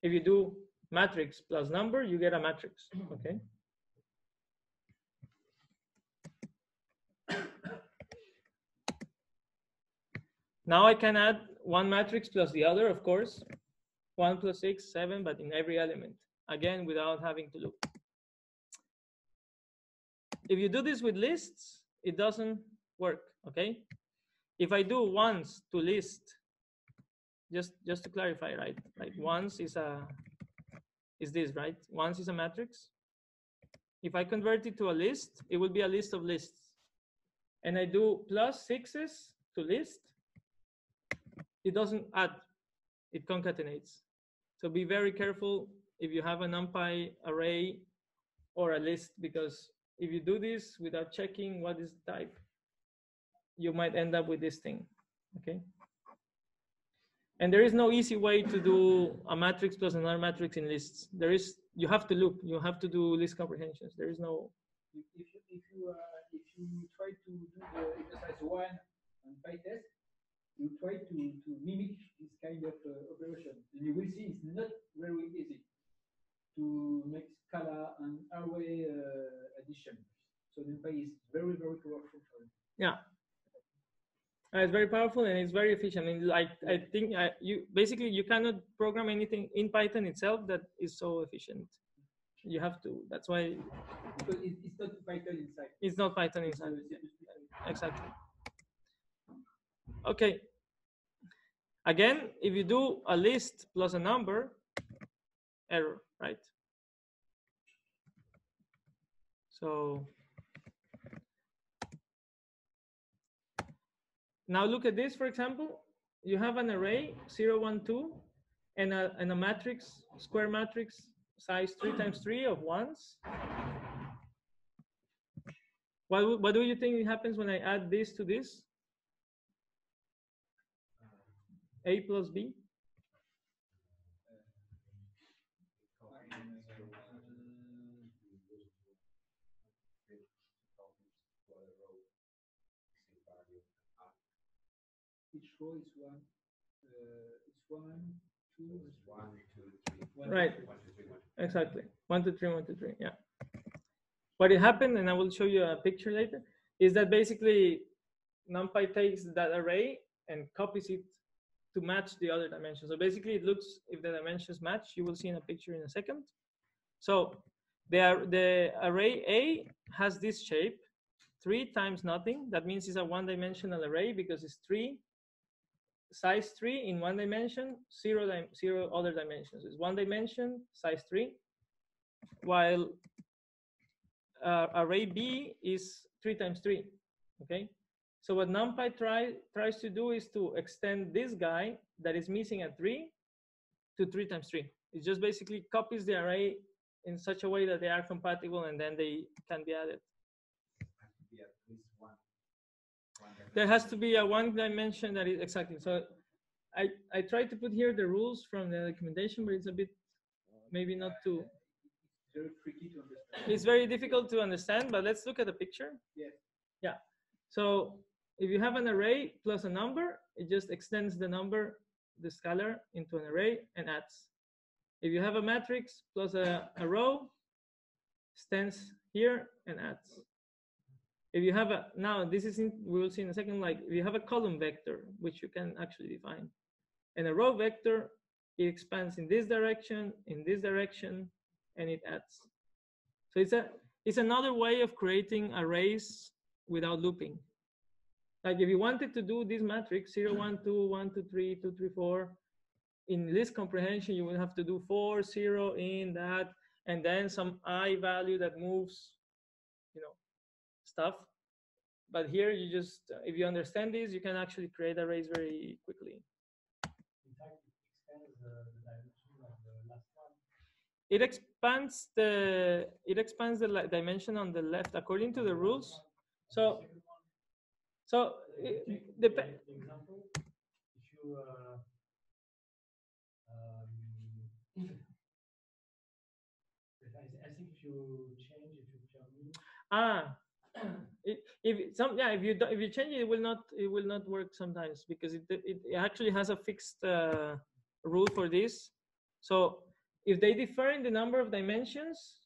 If you do matrix plus number, you get a matrix, okay? Now I can add one matrix plus the other, of course. 1 plus 6, 7, but in every element. Again, without having to loop. If you do this with lists, it doesn't work, okay? If I do ones to list, just to clarify, right? Like ones is this, right? Ones is a matrix. If I convert it to a list, it will be a list of lists. And I do plus 6s to list, it doesn't add, it concatenates. So be very careful if you have a Numpy array or a list, because if you do this without checking what is the type, you might end up with this thing, okay? And there is no easy way to do a matrix plus another matrix in lists. You have to loop, you have to do list comprehensions. There is no. If you try to do the exercise 1 on PyTest, you try to mimic this kind of operation, and you will see it's not very easy to make scalar and array addition. So Numpy is very, very powerful for it. Yeah. It's very powerful and it's very efficient. And I think you cannot program anything in Python itself that is so efficient. You have to. That's why. Because it's not Python inside. It's not Python inside. Exactly. Okay. Again, if you do a list plus a number, error, right? So now look at this, for example. You have an array 0, 1, 2 and a matrix, square matrix, size 3 times 3 of ones. What do you think happens when I add this to this? A plus B? Each row is one. It's 1, 2, 1, 2, 3. Right. 1, 2, 3, 1. Exactly. 1, 2, 3, 1, 2, 3. Yeah. What happened, and I will show you a picture later, is that basically Numpy takes that array and copies it to match the other dimensions. So basically it looks, if the dimensions match, you will see in a picture in a second. So the array A has this shape, 3 times nothing. That means it's a one-dimensional array because it's 3, size 3 in one dimension, 0 other dimensions. It's one dimension, size 3, while array B is 3 times 3, okay? So what Numpy tries to do is to extend this guy that is missing a 3 to 3 times 3. It just basically copies the array in such a way that they are compatible and then they can be added. Has to be at least one There has to be a one dimension that is exactly. So I tried to put here the rules from the documentation, but it's a bit maybe not too. It's very tricky to understand. It's very difficult to understand, but let's look at the picture. Yes. Yeah. So if you have an array plus a number, it just extends the number, the scalar, into an array and adds. If you have a matrix plus a row, extends here and adds. If you have a, now this is, we will see in a second, like if you have a column vector, which you can actually define, and a row vector, it expands in this direction, and it adds. So it's another way of creating arrays without looping. Like if you wanted to do this matrix 0, 1, 2, 1, 2, 3, 2, 3, 4, in list comprehension, you will have to do 4, 0 in that, and then some I value that moves, stuff. But here you just, if you understand this, you can actually create arrays very quickly. In fact, it expands the dimension of the last one. It expands the dimension on the left according to the rules. So The example, if you I think if you change, if you if you change it, it will not work sometimes, because it actually has a fixed rule for this. So if they differ in the number of dimensions,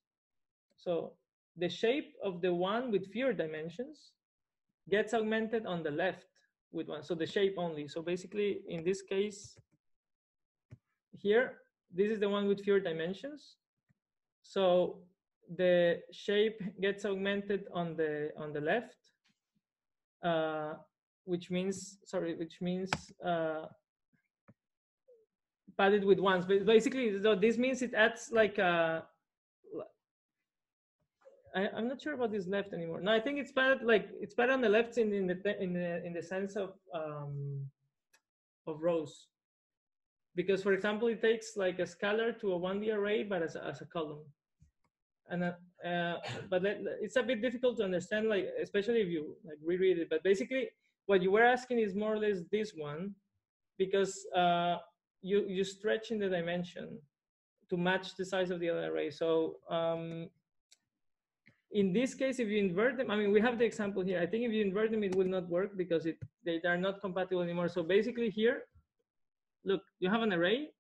so the shape of the one with fewer dimensions gets augmented on the left with one, so the shape only. So basically, in this case here, this is the one with fewer dimensions. So the shape gets augmented on the left, which means padded with ones. But basically, so this means it adds like a. I'm not sure about this left anymore. No, I think it's padded on the left in the sense of rows. Because, for example, it takes like a scalar to a 1D array, but as a column. And but it's a bit difficult to understand, like especially if you like reread it. But basically, what you were asking is more or less this one, because you stretch in the dimension to match the size of the other array. So in this case, if you invert them, I mean, we have the example here. I think if you invert them, it will not work because they are not compatible anymore. So basically here, look, you have an array.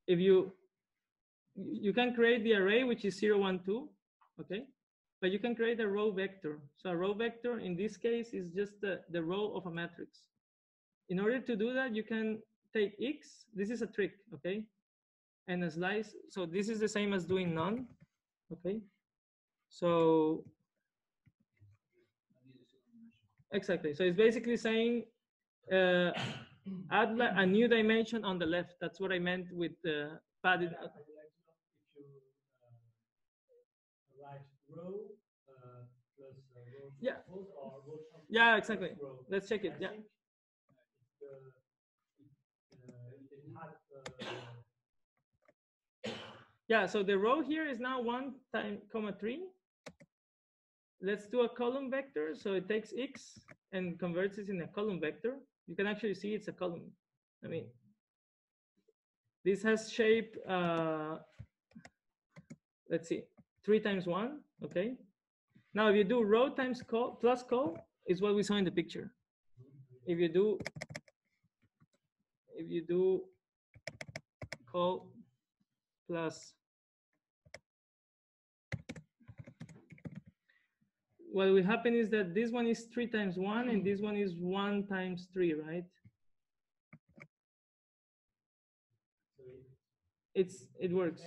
If you can create the array, which is 0, 1, 2, okay? But you can create a row vector. So a row vector in this case is just the row of a matrix. In order to do that, you can take X. This is a trick, okay? And a slice. So this is the same as doing none, okay? So exactly. So it's basically saying add a new dimension on the left. That's what I meant with padded. I would like to know if you write row plus row transpose or row transpose. Yeah, exactly. Let's check it. Yeah. Yeah, so the row here is now 1 times, 3. Let's do a column vector. So it takes X and converts it in a column vector. You can actually see it's a column. I mean, this has shape, let's see, 3 times 1, okay? Now, if you do row times col plus col, is what we saw in the picture. If you do col plus, what will happen is that this one is 3 times 1 and this one is 1 times 3, right? It works.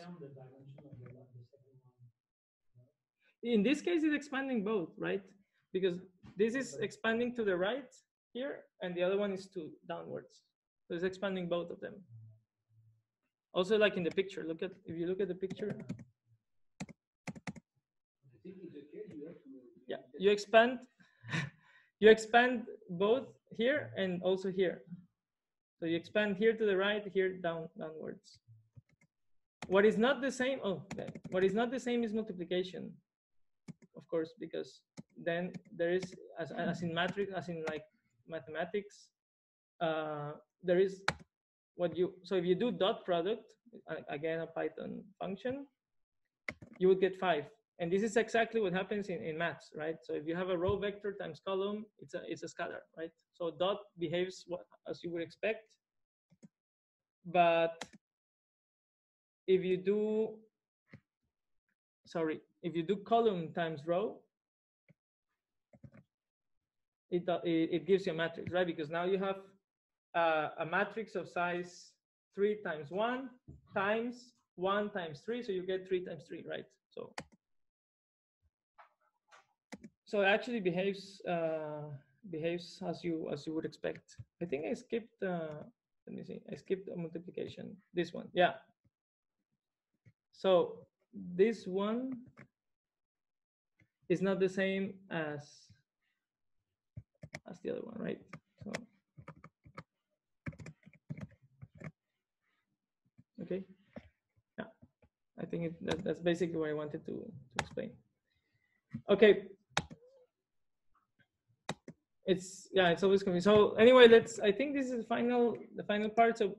In this case, it's expanding both, right? Because this is expanding to the right here, and the other one is to downwards. So it's expanding both of them. Also, like in the picture, if you look at the picture. Yeah, you expand both here and also here. So you expand here to the right, here downwards. What is not the same? What is not the same is multiplication, of course, because then there is, as in matrix, as in like mathematics, there is so if you do dot product, again a Python function, you would get 5. And this is exactly what happens in maths, right? So if you have a row vector times column, it's a scalar, right? So dot behaves as you would expect. But if you do column times row, it gives you a matrix, right? Because now you have a matrix of size 3 times 1 times 1 times 3, so you get 3 times 3, right? So it actually behaves as you would expect. I think I skipped. Let me see. I skipped a multiplication. This one, yeah. So this one is not the same as the other one, right? So okay, yeah. I think that's basically what I wanted to explain. Okay. It's always coming. So anyway, I think this is the final part. So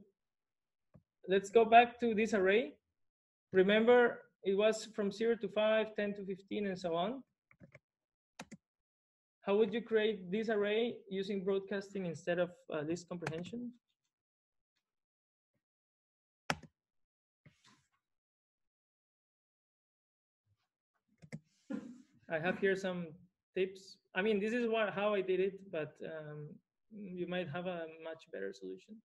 let's go back to this array. Remember, it was from 0 to 5, 10 to 15, and so on. How would you create this array using broadcasting instead of list comprehension? I have here some tips. I mean, this is how I did it, but you might have a much better solution.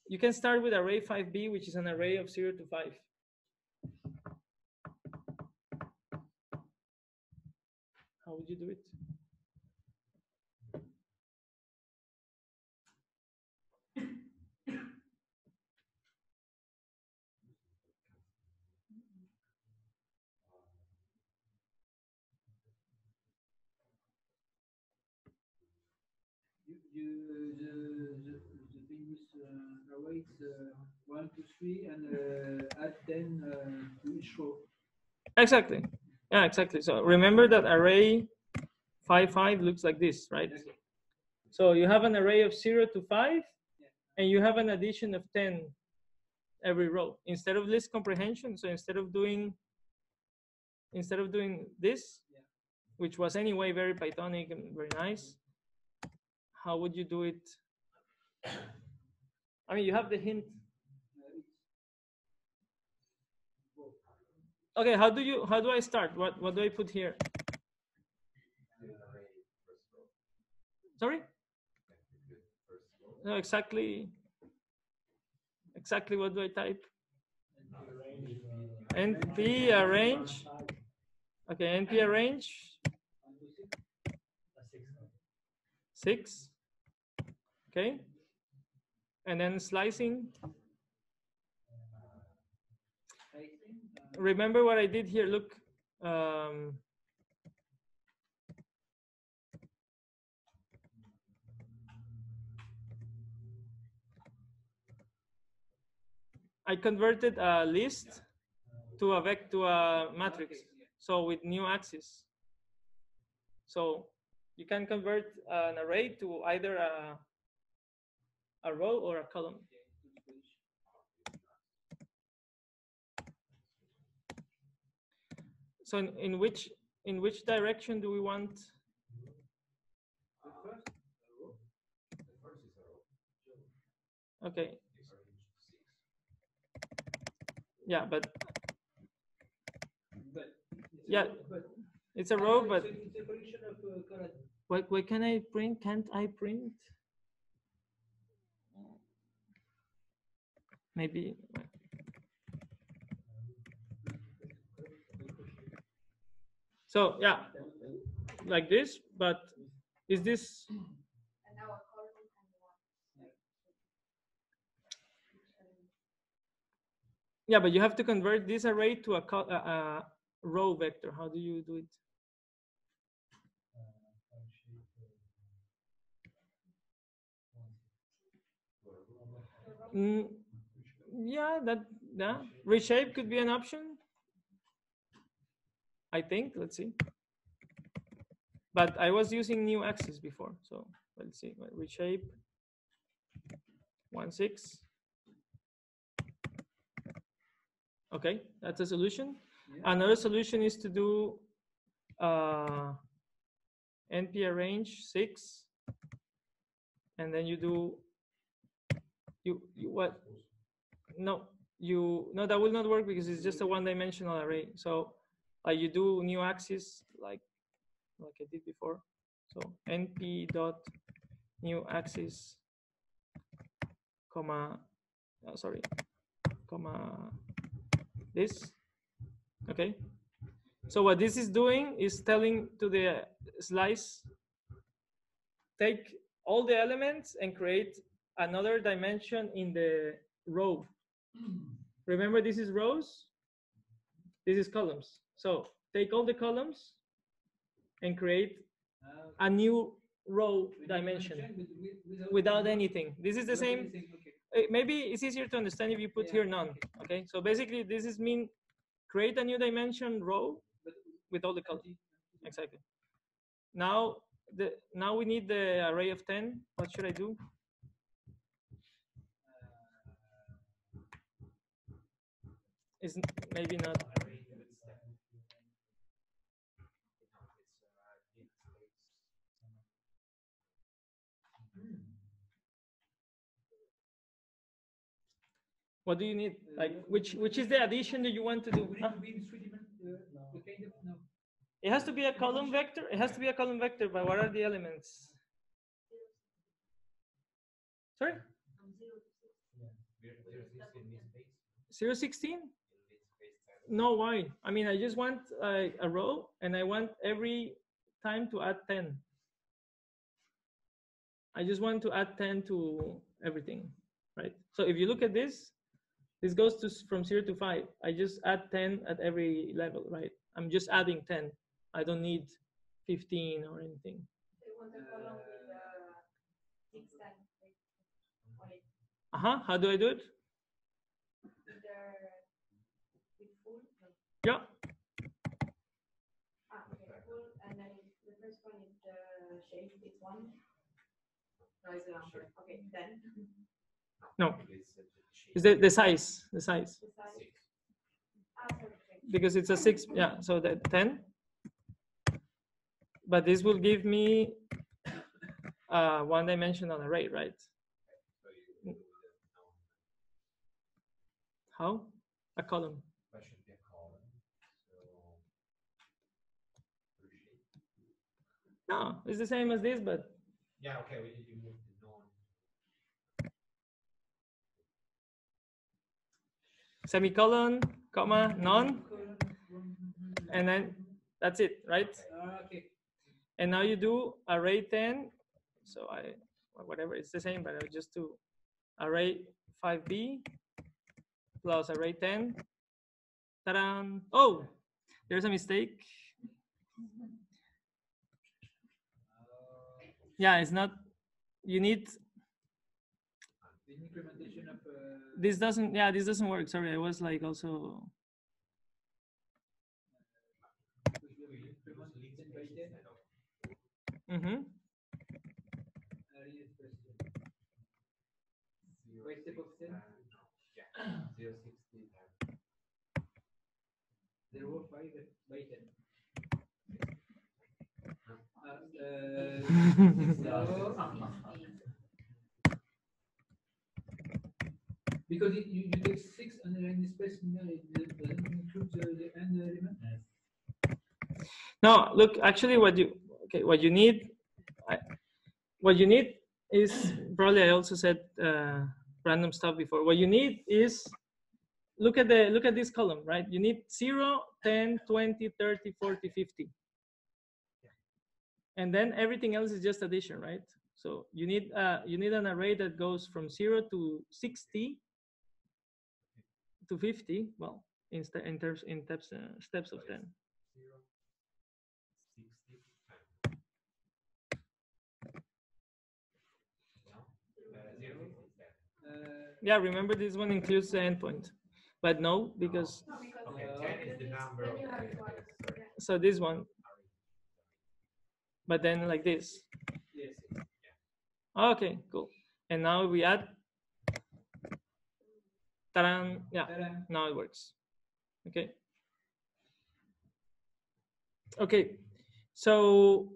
You can start with array 5b, which is an array of 0 to 5. How would you do it? The famous arrays 1, 2, 3, and add 10 to each row. Exactly. Yeah, exactly. So remember that array 5, 5 looks like this, right? Okay. So you have an array of 0 to 5, and you have an addition of 10 every row. Instead of list comprehension, so instead of doing this, which was anyway very Pythonic and very nice, how would you do it? I mean, you have the hint. Okay, how do I start? What do I put here? Sorry? No, exactly what do I type? NP arrange. Okay, NP arrange 6. Okay. And then slicing. Remember what I did here. Look. I converted a list to a matrix. So with new axis. So you can convert an array to either a row or a column. So in which direction do we want? Okay. Yeah, but yeah, it's a row, but what can I print? Can't I print? Maybe. So yeah, like this, but is this? Yeah, but you have to convert this array to a row vector. How do you do it? Yeah, reshape could be an option. I think. Let's see. But I was using new axis before, so let's see. Reshape 1.6. Okay, that's a solution. Yeah. Another solution is to do NP arrange 6, and then you do what? No, that will not work because it's just a one-dimensional array. So you do new axis like I did before. So np dot new axis, comma, sorry, comma this. Okay. So what this is doing is telling to the slice, take all the elements and create another dimension in the row. Remember, this is rows, this is columns. So take all the columns and create a new row dimension without anything. This is the same. Maybe it's easier to understand if you put here none. Okay, so basically this is mean create a new dimension row with all the colors. Exactly. Now we need the array of 10. What should I do? Is maybe not. What do you need? Like which is the addition that you want to do? Huh? It has to be a column vector. It has to be a column vector, but what are the elements? Sorry? 016? No, why? I mean, I just want a row, and I want every time to add 10. I just want to add 10 to everything, right? So if you look at this goes to from 0 to 5. I just add 10 at every level, right? I'm just adding 10. I don't need 15 or anything. They want a column with 6 times on it. How do I do it? Either with full, no. Yeah. Okay, full, and then the first one is the shape, this one. No, it's a number. Okay, then. No. Is the size? The size. The size. Sorry. Because it's a 6. Yeah. So that 10. But this will give me one-dimensional array, right? How? A column. That should be a column. So No, it's the same as this, but yeah, okay, we need to move the non. semicolon, comma, none, and then that's it, right? Okay. And now you do array 10. So whatever, it's the same, but I just do array 5b plus array 10. Ta-da! Oh, there's a mistake. Yeah, it's not. You need. The implementation of. This doesn't. Yeah, this doesn't work. Sorry, I was like also. Mm-hmm. Wait, step of 10. Yeah, 060. 0.5 by 10. Because you take 6 and then the space doesn't include the end element. No, look. Actually, what you need is probably I also said random stuff before. What you need is look at this column, right? You need 0, 10, 20, 30, 40, 50. And then everything else is just addition, right? So you need an array that goes from 0 to 60 to 50. Well, in steps of 10. 0. Yeah, remember this one includes the endpoint, but no, because No, because Okay, 10 is the number then of you have the- twice. sorry. so this one, but then like this. Yes. Okay, cool. And now we add. Ta-da! Yeah, now it works. Okay. Okay, so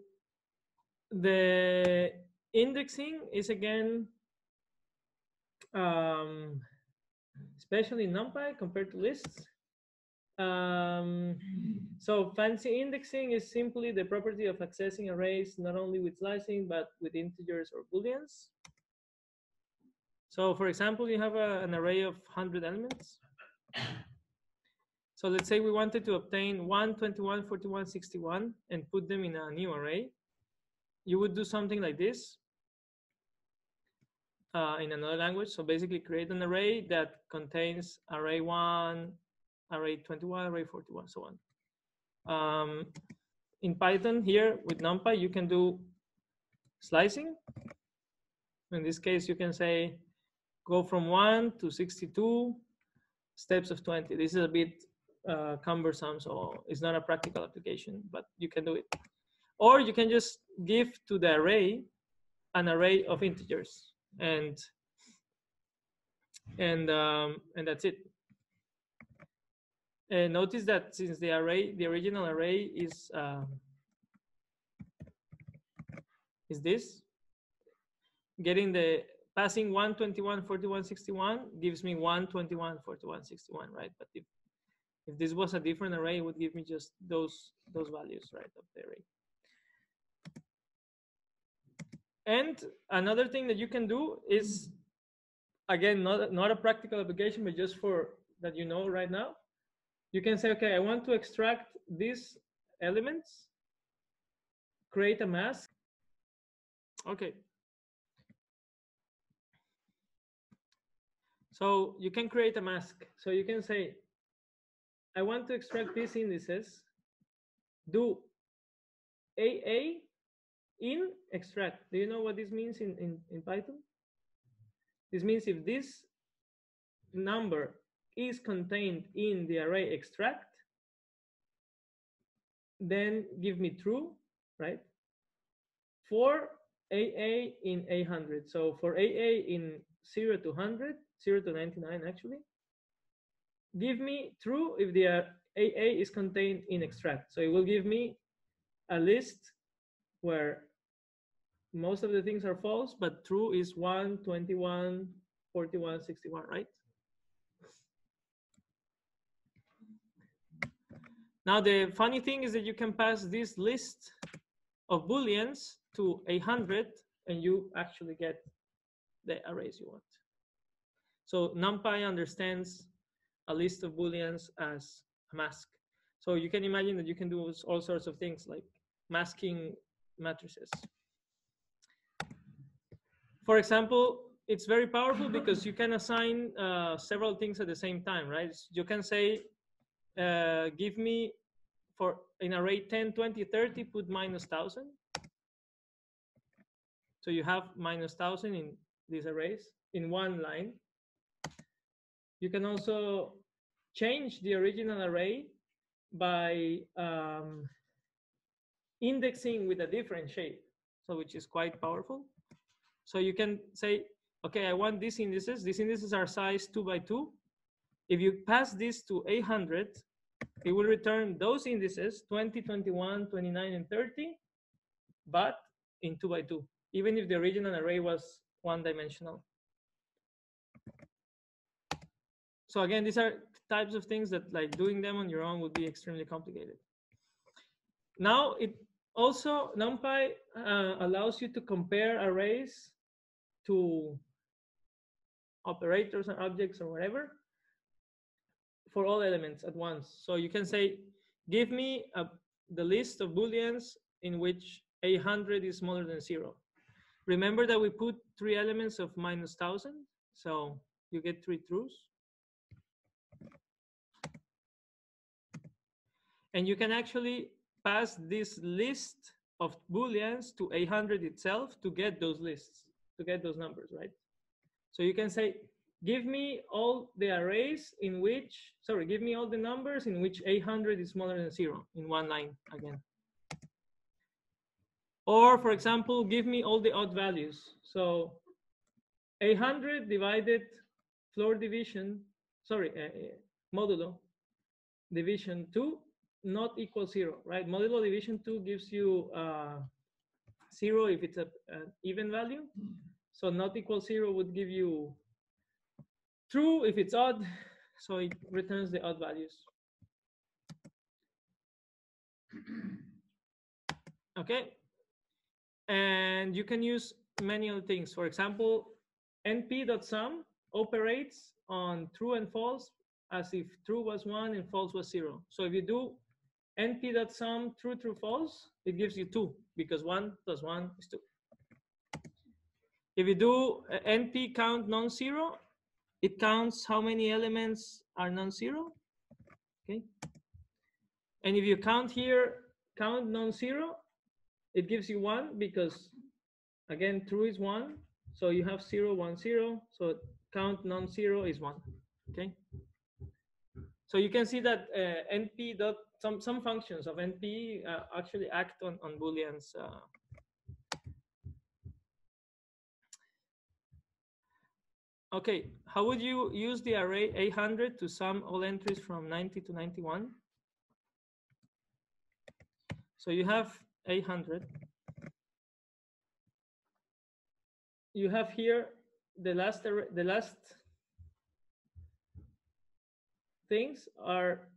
the indexing is again especially NumPy compared to lists. So fancy indexing is simply the property of accessing arrays not only with slicing but with integers or booleans. So for example, you have an array of 100 elements. So let's say we wanted to obtain 1, 21, 41, 61 and put them in a new array. You would do something like this in another language. So basically create an array that contains array 1, array 21, array 41, so on. In Python here with Numpy, you can do slicing. In this case, you can say go from 1 to 62 steps of 20. This is a bit cumbersome, so it's not a practical application, but you can do it. Or you can just give to the array an array of integers, and that's it. And notice that since the original array is this, passing 1, 21, 41, 61 gives me 1, 21, 41, 61, right? But if this was a different array, it would give me just those values, right, of the array. And another thing that you can do is, again, not a practical application, but just for that you know right now, you can say, okay, I want to extract these elements, create a mask. Okay. So you can create a mask. So you can say, I want to extract these indices, do AA in extract. Do you know what this means in Python? This means if this number is contained in the array extract, then give me true, right? For AA in 800. So for AA in 0 to 100, 0 to 99 actually, give me true if the AA is contained in extract. So it will give me a list where most of the things are false, but true is 1, 21, 41, 61, right? Now the funny thing is that you can pass this list of booleans to 100 and you actually get the arrays you want. So NumPy understands a list of booleans as a mask. So you can imagine that you can do all sorts of things like masking matrices. For example, it's very powerful because you can assign several things at the same time, right? You can say, give me for in array 10, 20, 30, put -1000. So you have -1000 in these arrays in one line. You can also change the original array by indexing with a different shape, so which is quite powerful. So you can say, okay, I want these indices. These indices are size 2 by 2. If you pass this to 800, it will return those indices 20, 21, 29, and 30, but in 2 by 2, even if the original array was one-dimensional. So again, these are types of things that like doing them on your own would be extremely complicated. Now, it also, NumPy allows you to compare arrays to operators or objects or whatever for all elements at once. So you can say, give me the list of booleans in which 800 is smaller than 0. Remember that we put 3 elements of -1000, so you get 3 trues. And you can actually pass this list of booleans to 800 itself to get those lists, to get those numbers, right? So you can say, give me all the arrays in which, sorry, give me all the numbers in which 800 is smaller than 0 in one line again. Or for example, give me all the odd values. So 800 divided floor division, sorry, modulo division 2 not equal 0, right? Modulo division 2 gives you 0 if it's an even value. So not equal 0 would give you true if it's odd. So it returns the odd values. Okay, and you can use many other things. For example, np.sum operates on true and false as if true was 1 and false was 0. So if you do np.sum true, true, false, it gives you 2 because 1 plus 1 is 2. If you do np count non-zero, it counts how many elements are non-zero. Okay, and if you count here count non-zero, it gives you 1 because again true is 1, so you have 0 1 0, so count non-zero is 1. Okay, so you can see that np dot some functions of np actually act on booleans. Okay, how would you use the array 800 to sum all entries from 90 to 91? So you have 800. You have here the last things are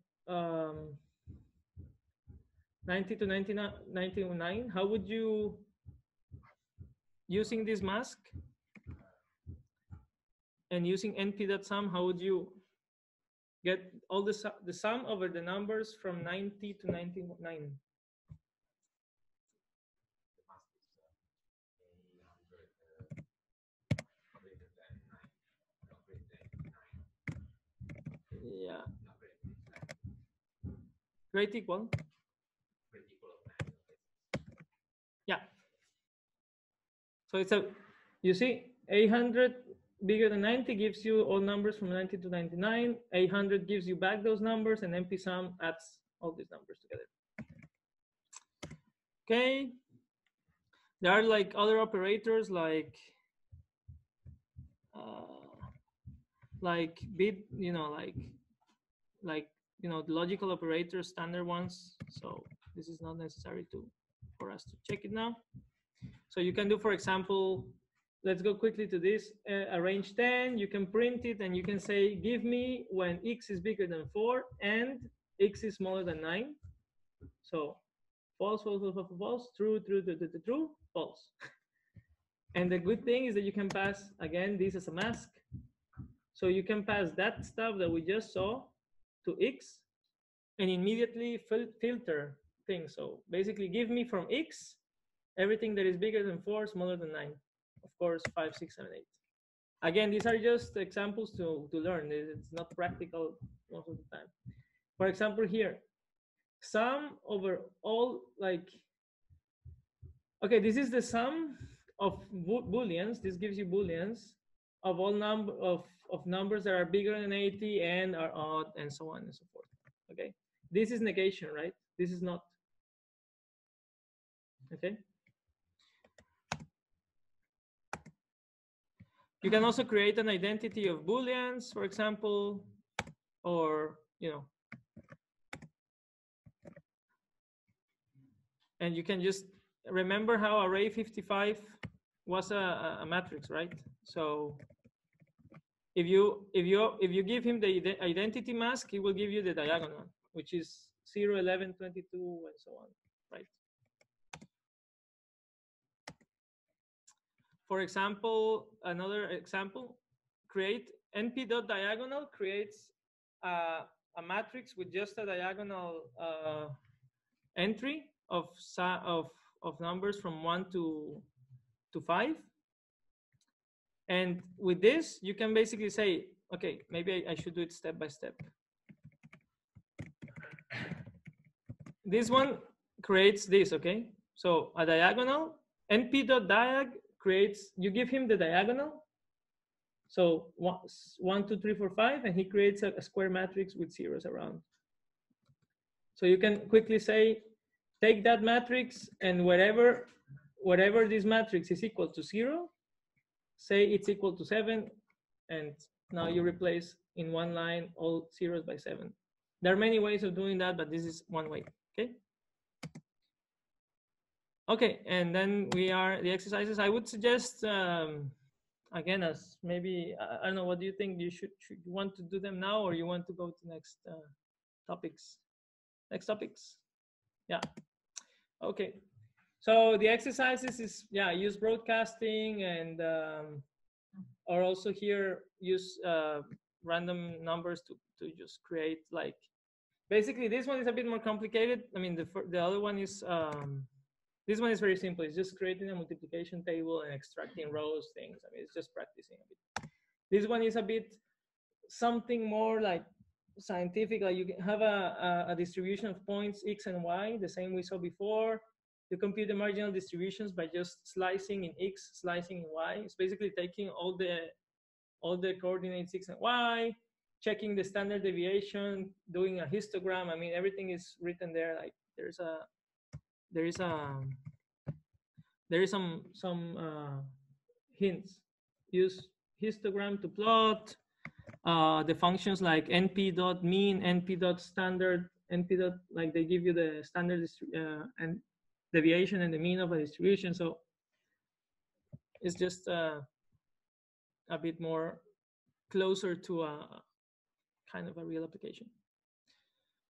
90 to 99. How would you, using this mask and using np.sum, how would you get all the sum over the numbers from 90 to 99? Yeah. Great equal. Yeah. So it's a, you see, 800 bigger than 90 gives you all numbers from 90 to 99. 800 gives you back those numbers, and np-sum adds all these numbers together. Okay. There are like other operators like bit, the logical operators, standard ones. So this is not necessary for us to check it now. So you can do, for example, let's go quickly to this, arrange 10, you can print it and you can say, give me when x is bigger than 4 and x is smaller than 9. So false, false, false, false, false, true, true, true, true, true, false. And the good thing is that you can pass, again, this as a mask. So you can pass that stuff that we just saw to x and immediately filter things. So basically give me from x everything that is bigger than 4, smaller than 9. Of course, 5, 6, 7, 8. Again, these are just examples to learn. It's not practical most of the time. For example, here, sum over all, like, okay, this is the sum of booleans. This gives you booleans of all number of numbers that are bigger than 80 and are odd and so on and so forth. Okay, this is negation, right? This is not. Okay. You can also create an identity of booleans, for example, or, and you can just remember how array 55 was a matrix, right? So if you give him the identity mask, he will give you the diagonal, which is 0, 11, 22, and so on, right? For example, another example, create np.diagonal creates a matrix with just a diagonal entry of numbers from 1 to 5. And with this, you can basically say, okay, maybe I should do it step by step. This one creates this, okay? So a diagonal, np.diag creates, you give him the diagonal. So 1, 2, 3, 4, 5, and he creates a square matrix with zeros around. So you can quickly say, take that matrix and whatever this matrix is equal to 0, say it's equal to 7, and now you replace in one line all zeros by 7. There are many ways of doing that, but this is one way, okay? Okay, and then we are the exercises. I would suggest, again, as maybe, I don't know, what do you think? Should you want to do them now, or you want to go to next topics? Next topics? Yeah, okay. So the exercises is, yeah, use broadcasting and or also here use random numbers to just create like, basically this one is a bit more complicated. I mean, the other one is this one is very simple. It's just creating a multiplication table and extracting rows, things. I mean, it's just practicing a bit. This one is a bit something more like scientific. Like you can have a distribution of points x and y, the same we saw before. You compute the marginal distributions by just slicing in x, slicing in y. It's basically taking all the coordinates x and y, checking the standard deviation, doing a histogram. I mean, everything is written there. Like there is some hints. Use histogram to plot the functions like np dot mean, np dot standard, np dot, like they give you the standard and deviation and the mean of a distribution. So it's just a bit more closer to a kind of a real application.